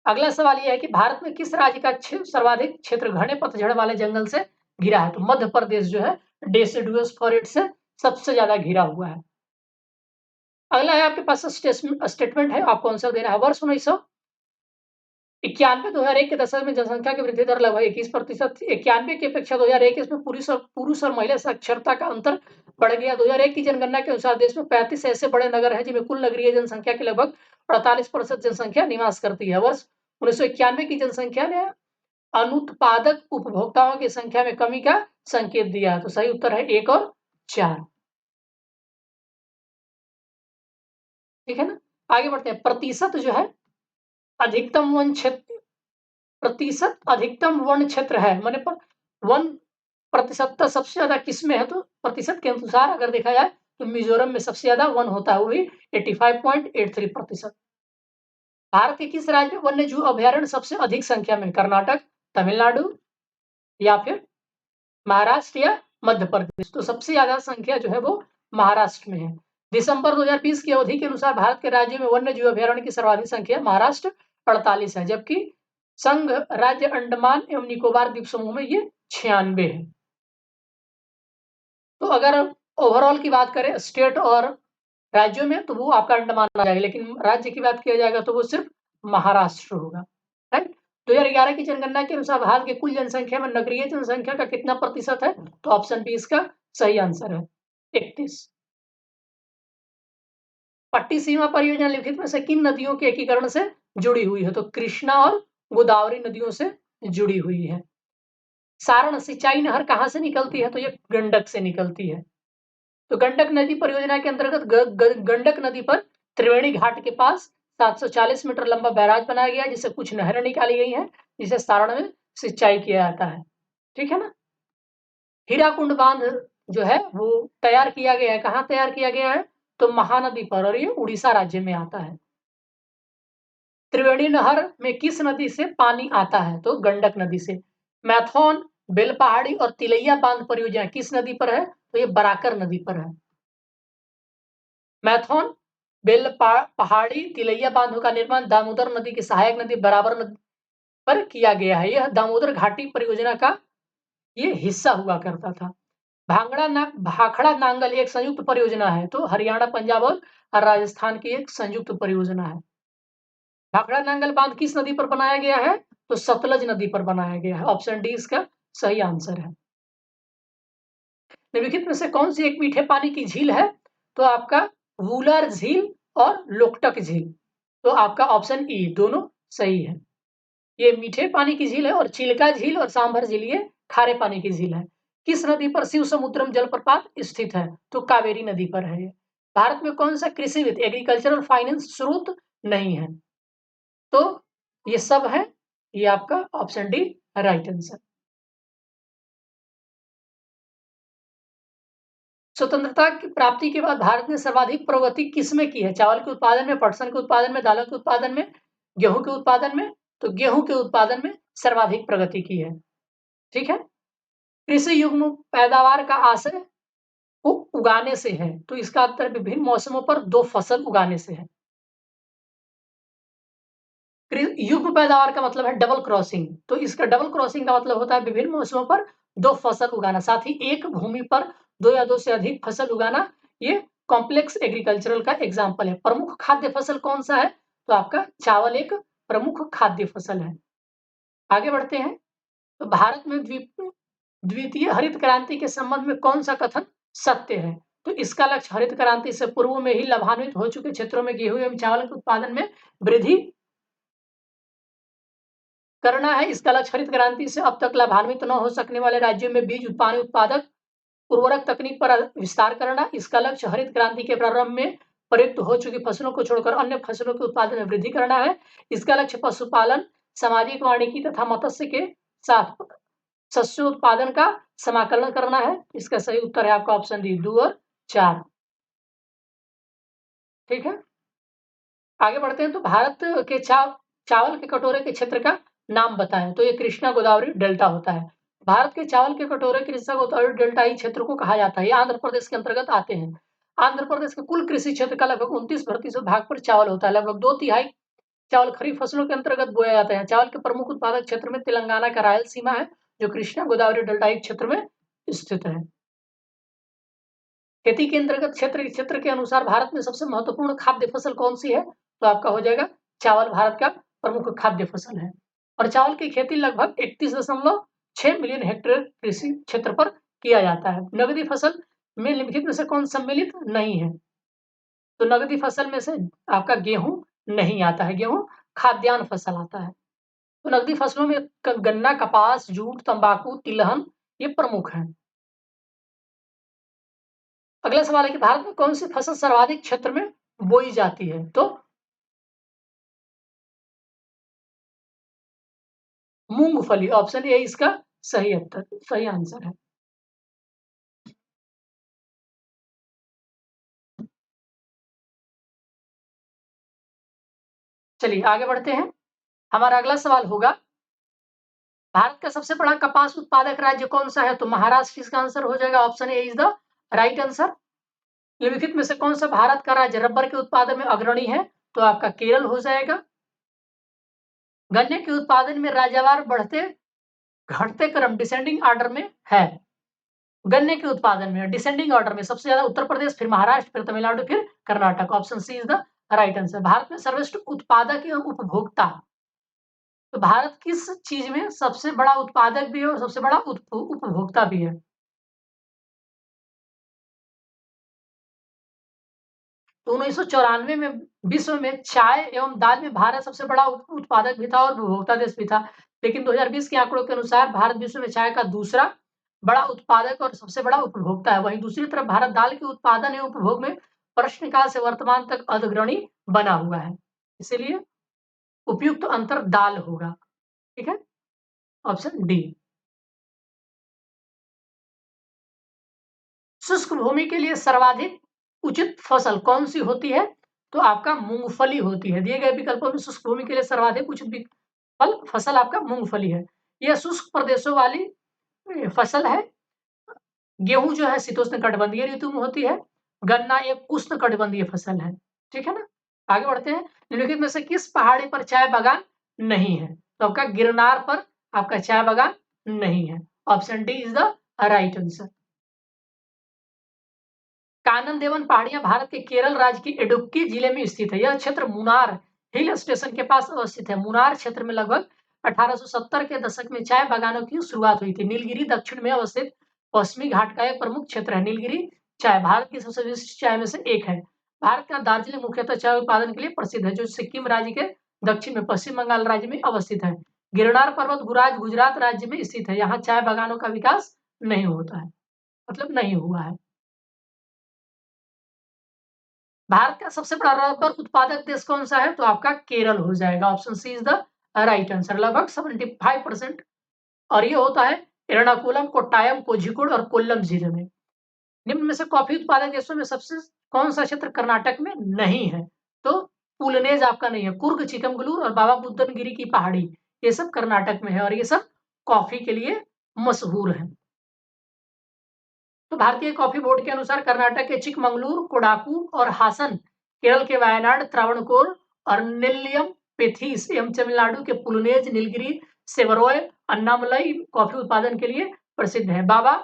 अगला सवाल यह है कि भारत में किस राज्य का सर्वाधिक क्षेत्र घने पतझड़ वाले जंगल से घिरा है? तो मध्य प्रदेश जो है डेसिडुअस फॉरेस्ट से सबसे ज्यादा घिरा हुआ है। अगला है आपके पास स्टेटमेंट है, आपको आंसर देना है। वर्ष 1991 2001 के दशक में जनसंख्या की वृद्धि दर लगभग 21%। 91 की अपेक्षा 2001 इसमें पुरुष और महिला साक्षरता का अंतर बढ़ गया। 2001 की जनगणना के अनुसार देश में 35 ऐसे बड़े नगर हैं जिनमें कुल नगरीय जनसंख्या के लगभग 48% जनसंख्या निवास करती है। वर्ष 1991 की जनसंख्या ने अनुत्पादक उपभोक्ताओं की संख्या में कमी का संकेत दिया है। तो सही उत्तर है 1 और 4। ठीक है ना। आगे बढ़ते हैं। प्रतिशत जो है अधिकतम वन क्षेत्र, प्रतिशत अधिकतम वन क्षेत्र है मैंने पर वन प्रतिशतता सबसे ज्यादा किस में है? तो प्रतिशत के अनुसार अगर देखा जाए तो मिजोरम में सबसे ज्यादा वन होता है, वो भी 85.83%। भारत के किस राज्य में वन्य जीव अभ्यारण्य सबसे अधिक संख्या में? कर्नाटक, तमिलनाडु या फिर महाराष्ट्र या मध्य प्रदेश? तो सबसे ज्यादा संख्या जो है वो महाराष्ट्र में है। दिसंबर 2020 की अवधि के अनुसार भारत के राज्यों में वन्य जीव अभ्यारण्य की सर्वाधिक संख्या महाराष्ट्र 48 है, जबकि संघ राज्य अंडमान एवं निकोबार द्वीप समूह में ये 96 है। तो अगर ओवरऑल की बात करें स्टेट और राज्यों में तो वो आपका अंडमान आ जाएगा, लेकिन राज्य की बात किया जाएगा तो वो सिर्फ महाराष्ट्र होगा। राइट। 2011 की जनगणना के अनुसार भारत की कुल जनसंख्या में नगरीय जनसंख्या का कितना प्रतिशत है? तो ऑप्शन बी इसका सही आंसर है 31। पट्टी सीमा परियोजना लिखित में से किन नदियों के एकीकरण से जुड़ी हुई है? तो कृष्णा और गोदावरी नदियों से जुड़ी हुई है। सारण सिंचाई नहर कहां से निकलती है? तो ये गंडक से निकलती है। तो गंडक नदी परियोजना के अंतर्गत गंडक नदी पर त्रिवेणी घाट के पास 740 मीटर लंबा बैराज बनाया गया है, जिससे कुछ नहरें निकाली गई हैं, जिसे सारण में सिंचाई किया जाता है। ठीक है ना। हीराकुंड बांध जो है वो तैयार किया गया है, कहाँ तैयार किया गया है? तो महानदी पर, और ये उड़ीसा राज्य में आता है। त्रिवेणी नहर में किस नदी से पानी आता है? तो गंडक नदी से। मैथौन, बेलपहाड़ी और तिलैया बांध परियोजना किस नदी पर है? तो ये बराकर नदी पर है। मैथौन, पहाड़ी, तिलैया बांधों का निर्माण दामोदर नदी की सहायक नदी बराबर नदी पर किया गया है। यह दामोदर घाटी परियोजना का ये हिस्सा हुआ करता था। भाखड़ा नांगल एक संयुक्त परियोजना है, तो हरियाणा, पंजाब और राजस्थान की एक संयुक्त परियोजना है। भाखड़ा नांगल बांध किस नदी पर बनाया गया है? तो सतलज नदी पर बनाया गया है। ऑप्शन डी इसका सही आंसर है। निम्नलिखित में से कौन सी एक मीठे पानी की झील है? तो आपका वूलर झील और लोकटक झील। तो आपका ऑप्शन ई दोनों सही है। ये मीठे पानी की झील है और चिल्का झील और सांभर झील ये खारे पानी की झील है। किस नदी पर शिव समुद्रम जलप्रपात स्थित है? तो कावेरी नदी पर है। भारत में कौन सा कृषि वित्त एग्रीकल्चरल फाइनेंस स्रोत नहीं है? तो ये सब है। ये आपका ऑप्शन डी राइट आंसर। स्वतंत्रता की प्राप्ति के बाद भारत ने सर्वाधिक प्रगति किसमें की है? चावल के उत्पादन में, पटसन के उत्पादन में, दालों के उत्पादन में, गेहूं के उत्पादन में? तो गेहूं के उत्पादन में सर्वाधिक प्रगति की है। ठीक है। कृषि युग्म पैदावार का आशय को उगाने से है, तो इसका उत्तर विभिन्न मौसमों पर 2 फसल उगाने से है। युग्म पैदावार का मतलब है डबल क्रॉसिंग, तो इसका डबल क्रॉसिंग का मतलब होता है विभिन्न मौसमों पर 2 फसल उगाना, साथ ही एक भूमि पर 2 या 2 से अधिक फसल उगाना। ये कॉम्प्लेक्स एग्रीकल्चरल का एग्जाम्पल है। प्रमुख खाद्य फसल कौन सा है? तो आपका चावल एक प्रमुख खाद्य फसल है। आगे बढ़ते हैं। तो भारत में द्वितीय हरित क्रांति के संबंध में कौन सा कथन सत्य है? तो इसका लक्ष्य हरित क्रांति से पूर्व में ही लाभान्वित हो चुके क्षेत्रों में गेहूं एवं चावल के उत्पादन में वृद्धि करना है। इसका लक्ष्य हरित क्रांति से अब तक लाभान्वित न हो सकने वाले राज्यों में बीज पानी उत्पादक उर्वरक तकनीक पर विस्तार करना। इसका लक्ष्य हरित क्रांति के प्रारंभ में प्रयुक्त हो चुकी फसलों को छोड़कर अन्य फसलों के उत्पादन में वृद्धि करना है। इसका लक्ष्य पशुपालन, सामाजिक वानिकी तथा मत्स्य के साथ शस्य उत्पादन का समाकलन करना है। इसका सही उत्तर है आपका ऑप्शन डी 2 और 4। ठीक है। आगे बढ़ते हैं। तो भारत के चावल के कटोरे के क्षेत्र का नाम बताएं। तो ये कृष्णा गोदावरी डेल्टा होता है। भारत के चावल के कटोरे कृष्णा गोदावरी डेल्टा ही क्षेत्र को कहा जाता है। ये आंध्र प्रदेश के अंतर्गत आते हैं। आंध्र प्रदेश के कुल कृषि क्षेत्र का लगभग 29% भाग पर चावल होता है। लगभग 2/3 चावल खरीफ फसलों के अंतर्गत बोया जाता है। चावल के प्रमुख उत्पादक क्षेत्र में तेलंगाना का रायलसीमा है, जो कृष्णा गोदावरी डेल्टाई क्षेत्र में स्थित है। खेती के अंतर्गत क्षेत्र के अनुसार भारत में सबसे महत्वपूर्ण खाद्य फसल कौन सी है? तो आपका हो जाएगा चावल भारत का प्रमुख खाद्य फसल है। और चावल की खेती लगभग 31.6 मिलियन हेक्टेयर कृषि क्षेत्र पर किया जाता है। नगदी फसल में निम्नलिखित में से कौन सम्मिलित नहीं है? तो नगदी फसल में से आपका गेहूं नहीं आता है। गेहूं खाद्यान्न फसल आता है। तो नगदी फसलों में गन्ना, कपास, जूट, तंबाकू, तिलहन ये प्रमुख हैं। अगला सवाल है कि भारत में कौन सी फसल सर्वाधिक क्षेत्र में बोई जाती है? तो मूंगफली। ऑप्शन ए इसका सही आंसर है। चलिए आगे बढ़ते हैं। हमारा अगला सवाल होगा, भारत का सबसे बड़ा कपास उत्पादक राज्य कौन सा है? तो महाराष्ट्र इसका आंसर हो जाएगा। Option A is the right answer. निम्नलिखित में से कौन सा भारत का राज्य रबर के उत्पादन में अग्रणी है? तो आपका केरल हो जाएगा। गन्ने के उत्पादन में राज्यवार बढ़ते घटते क्रम डिसेंडिंग ऑर्डर में है। गन्ने के उत्पादन में डिसेंडिंग ऑर्डर में सबसे ज्यादा उत्तर प्रदेश, फिर महाराष्ट्र, फिर तमिलनाडु, फिर Karnataka. Option C is the right answer. Bharat में सर्वश्रेष्ठ उत्पादक एवं उपभोक्ता, तो भारत किस चीज में सबसे बड़ा उत्पादक भी है और सबसे बड़ा उपभोक्ता भी है? तो 1994 में विश्व में चाय एवं दाल में भारत सबसे बड़ा उत्पादक भी था और उपभोक्ता देश भी था। लेकिन 2020 के आंकड़ों के अनुसार भारत विश्व में चाय का दूसरा बड़ा उत्पादक और सबसे बड़ा उपभोक्ता है। वहीं दूसरी तरफ भारत दाल के उत्पादन एवं उपभोग में प्रश्नकाल से वर्तमान तक अग्रणी बना हुआ है। इसीलिए उपयुक्त अंतर दाल होगा। ठीक है, ऑप्शन डी। शुष्क भूमि के लिए सर्वाधिक उचित फसल कौन सी होती है? तो आपका मूंगफली होती है। दिए गए विकल्पों में शुष्क भूमि के लिए सर्वाधिक उचित फसल आपका मूंगफली है। यह शुष्क प्रदेशों वाली फसल है। गेहूं जो है शीतोष्णकटिबंधीय ऋतु में होती है। गन्ना एक उष्णकटिबंधीय फसल है। ठीक है ना। आगे बढ़ते हैं। निम्नलिखित में से किस पहाड़ी पर चाय बागान नहीं है? तो आपका गिरनार पर आपका चाय बागान नहीं है। Option D is the right answer. Kanan Devan पहाड़ियां भारत के केरल राज्य के इडुक्की जिले में स्थित है। यह क्षेत्र मुनार हिल स्टेशन के पास अवस्थित है। मुनार क्षेत्र में लगभग 1870 के दशक में चाय बागानों की शुरुआत हुई थी। नीलगिरी दक्षिण में अवस्थित पश्चिमी घाट का एक प्रमुख क्षेत्र है। नीलगिरी चाय भारत की सबसे विशिष्ट चाय में से एक है। भारत का दार्जिलिंग मुख्यतः चाय उत्पादन के लिए प्रसिद्ध है, जो सिक्किम राज्य के दक्षिण में पश्चिम बंगाल राज्य में अवस्थित है। गिरनार पर्वत गुजरात राज्य में स्थित है। यहाँ चाय बागानों का विकास नहीं होता है, मतलब नहीं हुआ है। भारत का सबसे बड़ा रबर उत्पादक देश कौन सा है? तो आपका केरल हो जाएगा। Option C is the right answer. लगभग 75%। और ये होता है एर्नाकुलम, कोट्टायम, कोझिकोड और कोल्लम जिले में। निम्न में से कॉफी उत्पादक देशों में सबसे कौन सा क्षेत्र कर्नाटक में नहीं है? तो पुलनेज आपका नहीं है। कुर्ग, चिकमगलूर और बाबा बुदन गिरी की पहाड़ी, ये सब कर्नाटक में है और ये सब कॉफी के लिए मशहूर है। तो भारतीय कॉफी बोर्ड के अनुसार कर्नाटक के चिकमंगलूर, कोडाकू और हासन, केरल के वायनाड, त्रावणकोर और नेल्लियम पेथीस एवं तमिलनाडु के पुलनेज, नीलगिरी, सेवरोय, अन्नामलई कॉफी उत्पादन के लिए प्रसिद्ध है। बाबा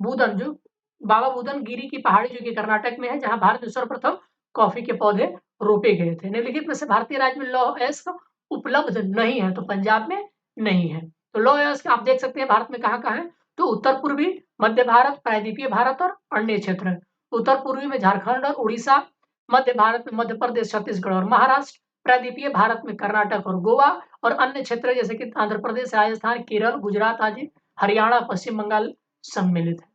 बुदन गिरी की पहाड़ी जो कि कर्नाटक में है, जहां भारत में सर्वप्रथम कॉफी के पौधे रोपे गए थे। निम्नलिखित में से भारतीय राज्य में लौह अयस्क उपलब्ध नहीं है? तो पंजाब में नहीं है। तो लौह अयस्क आप देख सकते हैं भारत में कहाँ कहाँ है। तो उत्तर पूर्वी, मध्य भारत, प्रायद्वीपीय भारत और अन्य क्षेत्र। उत्तर पूर्वी में झारखंड और उड़ीसा, मध्य भारत में मध्य प्रदेश, छत्तीसगढ़ और महाराष्ट्र, प्रायद्वीपीय भारत में कर्नाटक और गोवा और अन्य क्षेत्र जैसे कि आंध्र प्रदेश, राजस्थान, केरल, गुजरात आदि, हरियाणा, पश्चिम बंगाल सम्मिलित है।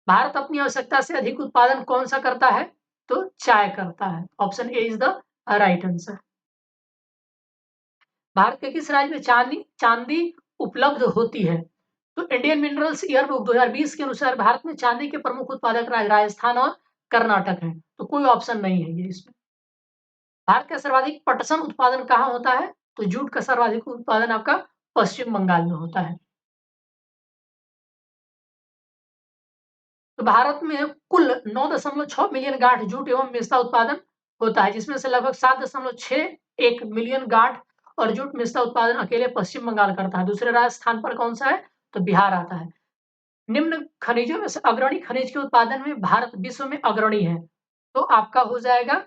भारत अपनी आवश्यकता से अधिक उत्पादन कौन सा करता है? तो चाय करता है। Option A is the right answer. Bharat के किस राज्य में चांदी उपलब्ध होती है? तो इंडियन मिनरल्स ईयरबुक 2020 के अनुसार भारत में चांदी के प्रमुख उत्पादक राज्य राजस्थान और कर्नाटक हैं। तो कोई ऑप्शन नहीं है ये इसमें। भारत का सर्वाधिक पटसन उत्पादन कहाँ होता है? तो जूट का सर्वाधिक उत्पादन आपका पश्चिम बंगाल में होता है। तो भारत में कुल 9.6 मिलियन गांठ जूट एवं मेस्ता उत्पादन होता है, जिसमें से लगभग 7.61 मिलियन गांठ और जूट मेस्ता उत्पादन अकेले पश्चिम बंगाल करता है। दूसरे स्थान पर कौन सा है? तो बिहार आता है। निम्न खनिजों में से अग्रणी खनिज के उत्पादन में भारत विश्व में अग्रणी है। तो आपका हो जाएगा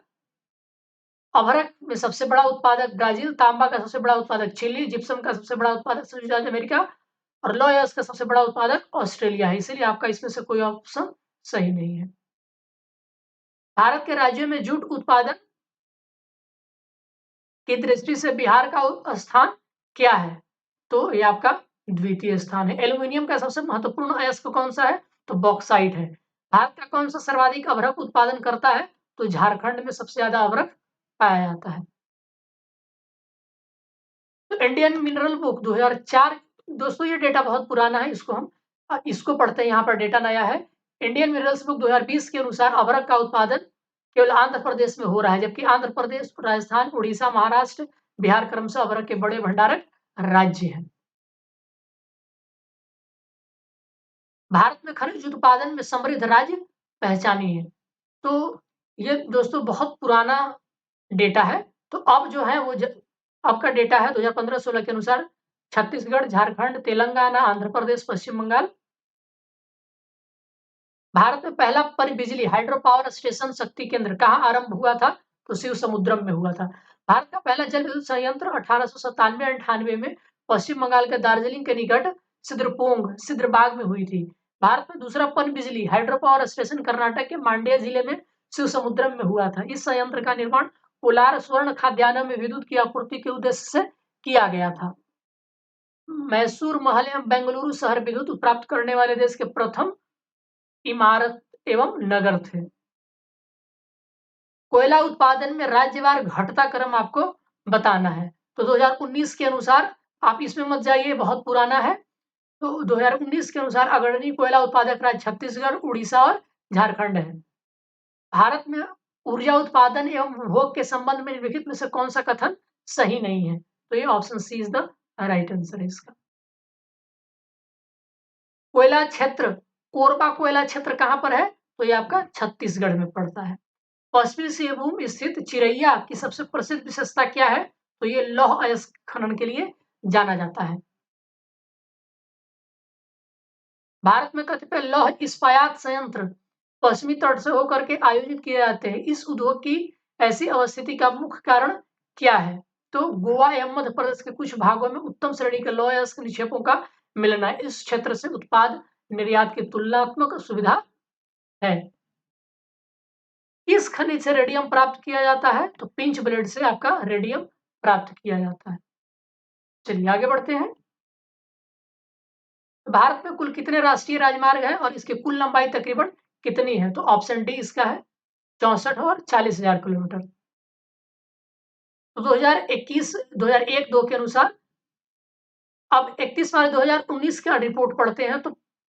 अभ्रक में सबसे बड़ा उत्पादक ब्राजील, तांबा का सबसे बड़ा उत्पादक चिली, जिप्सम का सबसे बड़ा उत्पादक संयुक्त राज्य अमेरिका और लौह अयस्क का सबसे बड़ा उत्पादक ऑस्ट्रेलिया है। इसीलिए आपका इसमें से कोई ऑप्शन सही नहीं है। भारत के राज्यों में जूट उत्पादन की दृष्टि से बिहार का स्थान क्या है? तो ये आपका द्वितीय स्थान है। एल्यूमिनियम का सबसे महत्वपूर्ण अयस्क कौन सा है? तो बॉक्साइट है। भारत का कौन सा सर्वाधिक अभ्रक उत्पादन करता है? तो झारखंड में सबसे ज्यादा अभ्रक पाया जाता है। तो इंडियन मिनरल बुक 2004, दोस्तों ये डेटा बहुत पुराना है, इसको पढ़ते हैं। यहाँ पर डेटा नया है। इंडियन मिनरल्स बुक 2020 के अनुसार अभ्रक का उत्पादन केवल आंध्र प्रदेश में हो रहा है, जबकि आंध्र प्रदेश, राजस्थान, उड़ीसा, महाराष्ट्र, बिहार क्रमशः अभ्रक के बड़े भंडारक राज्य हैं। भारत में खनिज उत्पादन में समृद्ध राज्य पहचानिए। तो ये दोस्तों बहुत पुराना डेटा है। तो अब जो है वो अब का डेटा है 2015-16 के अनुसार छत्तीसगढ़, झारखंड, तेलंगाना, आंध्र प्रदेश, पश्चिम बंगाल। भारत में पहला पनबिजली हाइड्रो पावर स्टेशन शक्ति केंद्र कहाँ आरंभ हुआ था? तो शिव समुद्रम में हुआ था। भारत का पहला जल विद्युत संयंत्र 1897-98 में पश्चिम बंगाल के दार्जिलिंग के निकट सिद्रबाग में हुई थी। भारत में दूसरा पनबिजली हाइड्रो पावर स्टेशन कर्नाटक के मांड्या जिले में शिव समुद्रम में हुआ था। इस संयंत्र का निर्माण कोलार स्वर्ण खाद्यान्नों में विद्युत की आपूर्ति के उद्देश्य से किया गया था। मैसूर महल एवं बेंगलुरु शहर विद्युत प्राप्त करने वाले देश के प्रथम इमारत एवं नगर थे। कोयला उत्पादन में राज्यवार घटता क्रम आपको बताना है। तो 2019 के अनुसार, आप इसमें मत जाइए, बहुत पुराना है। तो 2019 के अनुसार अग्रणी कोयला उत्पादक राज्य छत्तीसगढ़, उड़ीसा और झारखंड है। भारत में ऊर्जा उत्पादन एवं उपभोग के संबंध में निम्नलिखित में से कौन सा कथन सही नहीं है? तो ये option C is the right answer है इसका। कोयला क्षेत्र, कोरबा कोयला क्षेत्र कहाँ पर है? तो ये आपका छत्तीसगढ़ में पड़ता है। पश्चिमी सिंहभूम स्थित चिरैया की सबसे प्रसिद्ध विशेषता क्या है? तो ये लौह अयस्क खनन के लिए जाना जाता है। भारत में कतिपय लौह इस्पात संयंत्र पश्चिमी तट से होकर के आयोजित किए जाते हैं। इस उद्योग की ऐसी अवस्थिति का मुख्य कारण क्या है? तो गोवा एवं मध्य प्रदेश के कुछ भागों में उत्तम श्रेणी के लौह अयस्क निक्षेपों का मिलना इस क्षेत्र से उत्पाद निर्यात की तुलनात्मक सुविधा है। किस खनिज से रेडियम प्राप्त किया जाता है? तो पिंच ब्लेड से आपका रेडियम प्राप्त किया जाता है। चलिए आगे बढ़ते हैं। भारत में कुल कितने राष्ट्रीय राजमार्ग हैं और इसकी कुल लंबाई तकरीबन कितनी है? तो ऑप्शन डी इसका है 64 और 40,000 किलोमीटर। तो 2001-2 के अनुसार अब 31 मार्च 2019 का रिपोर्ट पढ़ते हैं तो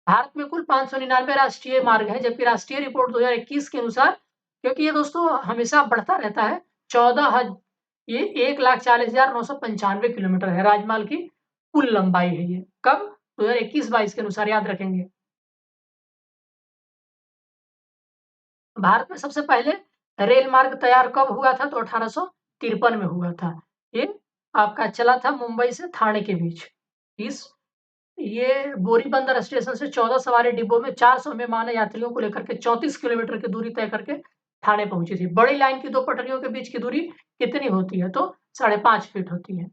भारत में कुल 599 राष्ट्रीय मार्ग है, जबकि राष्ट्रीय रिपोर्ट 2021 के अनुसार, क्योंकि ये दोस्तों हमेशा बढ़ता रहता है, 1,40,995 किलोमीटर है राजमार्ग की कुल लंबाई है ये। कब? 2021-22 के अनुसार, याद रखेंगे। भारत में सबसे पहले रेल मार्ग तैयार कब हुआ था? तो 1853 में हुआ था। ये आपका चला था मुंबई से थाने के बीच। ये बोरीबंदर स्टेशन से 14 सवारी डिब्बों में 400 मेहमान यात्रियों को लेकर के 34 किलोमीटर की दूरी तय करके थाने पहुंची थी। बड़ी लाइन की 2 पटरियों के बीच की दूरी कितनी होती है? तो 5.5 फीट होती है।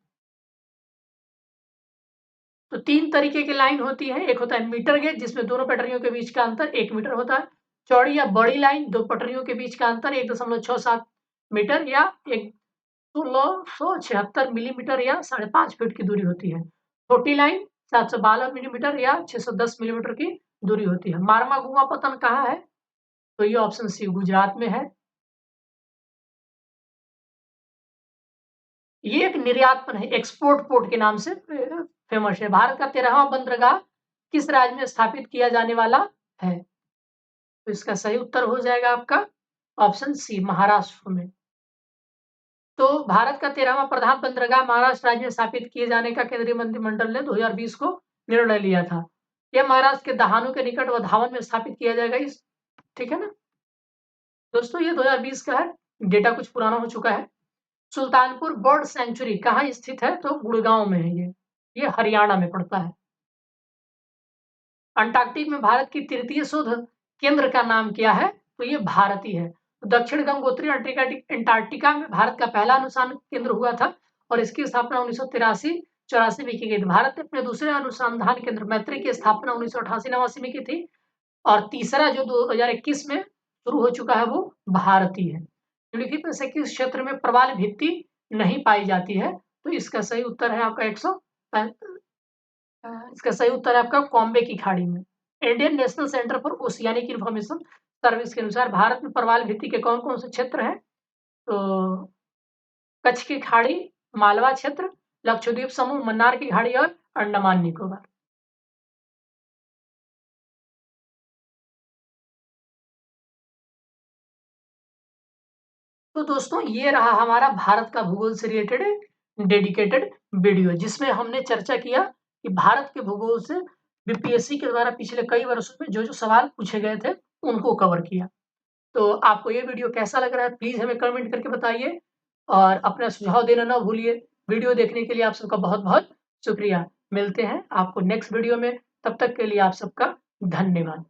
तो 3 तरीके की लाइन होती है। एक होता है मीटर गेज, जिसमें दोनों पटरियों के बीच का अंतर 1 मीटर होता है। चौड़ी या बड़ी लाइन, 2 पटरियों के बीच का अंतर 1.67 मीटर या 1676 मिलीमीटर या 5.5 फीट की दूरी होती है। छोटी लाइन 712 मिलीमीटर या 610 मिलीमीटर की दूरी होती है। मारमागुआ पतन कहाँ है? तो ये ऑप्शन सी गुजरात में है। ये एक निर्यात है, एक्सपोर्ट पोर्ट के नाम से फेमस है। भारत का 13वां बंदरगाह किस राज्य में स्थापित किया जाने वाला है? तो इसका सही उत्तर हो जाएगा आपका ऑप्शन सी, महाराष्ट्र में। तो भारत का 13वां प्रधान बंदरगाह महाराष्ट्र राज्य में स्थापित किए जाने का केंद्रीय मंत्रिमंडल ने 2020 को निर्णय लिया था। यह महाराष्ट्र के दहानू के निकट वधावन में स्थापित किया जाएगा। इस ठीक है ना दोस्तों, ये 2020 का है, डेटा कुछ पुराना हो चुका है। सुल्तानपुर बर्ड सेंचुरी कहाँ स्थित है? तो गुड़गांव में है ये हरियाणा में पड़ता है। अंटार्कटिक में भारत की तृतीय शोध केंद्र का नाम क्या है? तो ये भारती है। तो दक्षिण गंगोत्री अंटार्कटिका में भारत का पहला अनुसंधान केंद्र हुआ था और इसकी स्थापना 1983-84 में की गई थी। भारत ने अपने दूसरे अनुसंधान केंद्र मैत्री की स्थापना 1988-89 में की थी और तीसरा जो 2021 में शुरू हो चुका है वो भारती है। निम्नलिखित में से किस क्षेत्र में प्रवाल भित्ति नहीं पाई जाती है? तो इसका सही उत्तर है आपका इसका सही उत्तर है आपका कॉम्बे की खाड़ी में। Indian national centre for oceanic information service के अनुसार भारत में प्रवाल भित्ति के कौन कौन से क्षेत्र हैं? तो कच्छ की खाड़ी, मालवा क्षेत्र, लक्षद्वीप समूह, मन्नार की खाड़ी और अंडमान निकोबार। तो दोस्तों ये रहा हमारा भारत का भूगोल से रिलेटेड डेडिकेटेड वीडियो, जिसमें हमने चर्चा किया कि भारत के भूगोल से बीपीएससी के द्वारा पिछले कई वर्षों में जो जो सवाल पूछे गए थे उनको कवर किया। तो आपको ये वीडियो कैसा लग रहा है प्लीज हमें कमेंट करके बताइए और अपना सुझाव देना ना भूलिए। वीडियो देखने के लिए आप सबका बहुत बहुत शुक्रिया। मिलते हैं आपको नेक्स्ट वीडियो में, तब तक के लिए आप सबका धन्यवाद।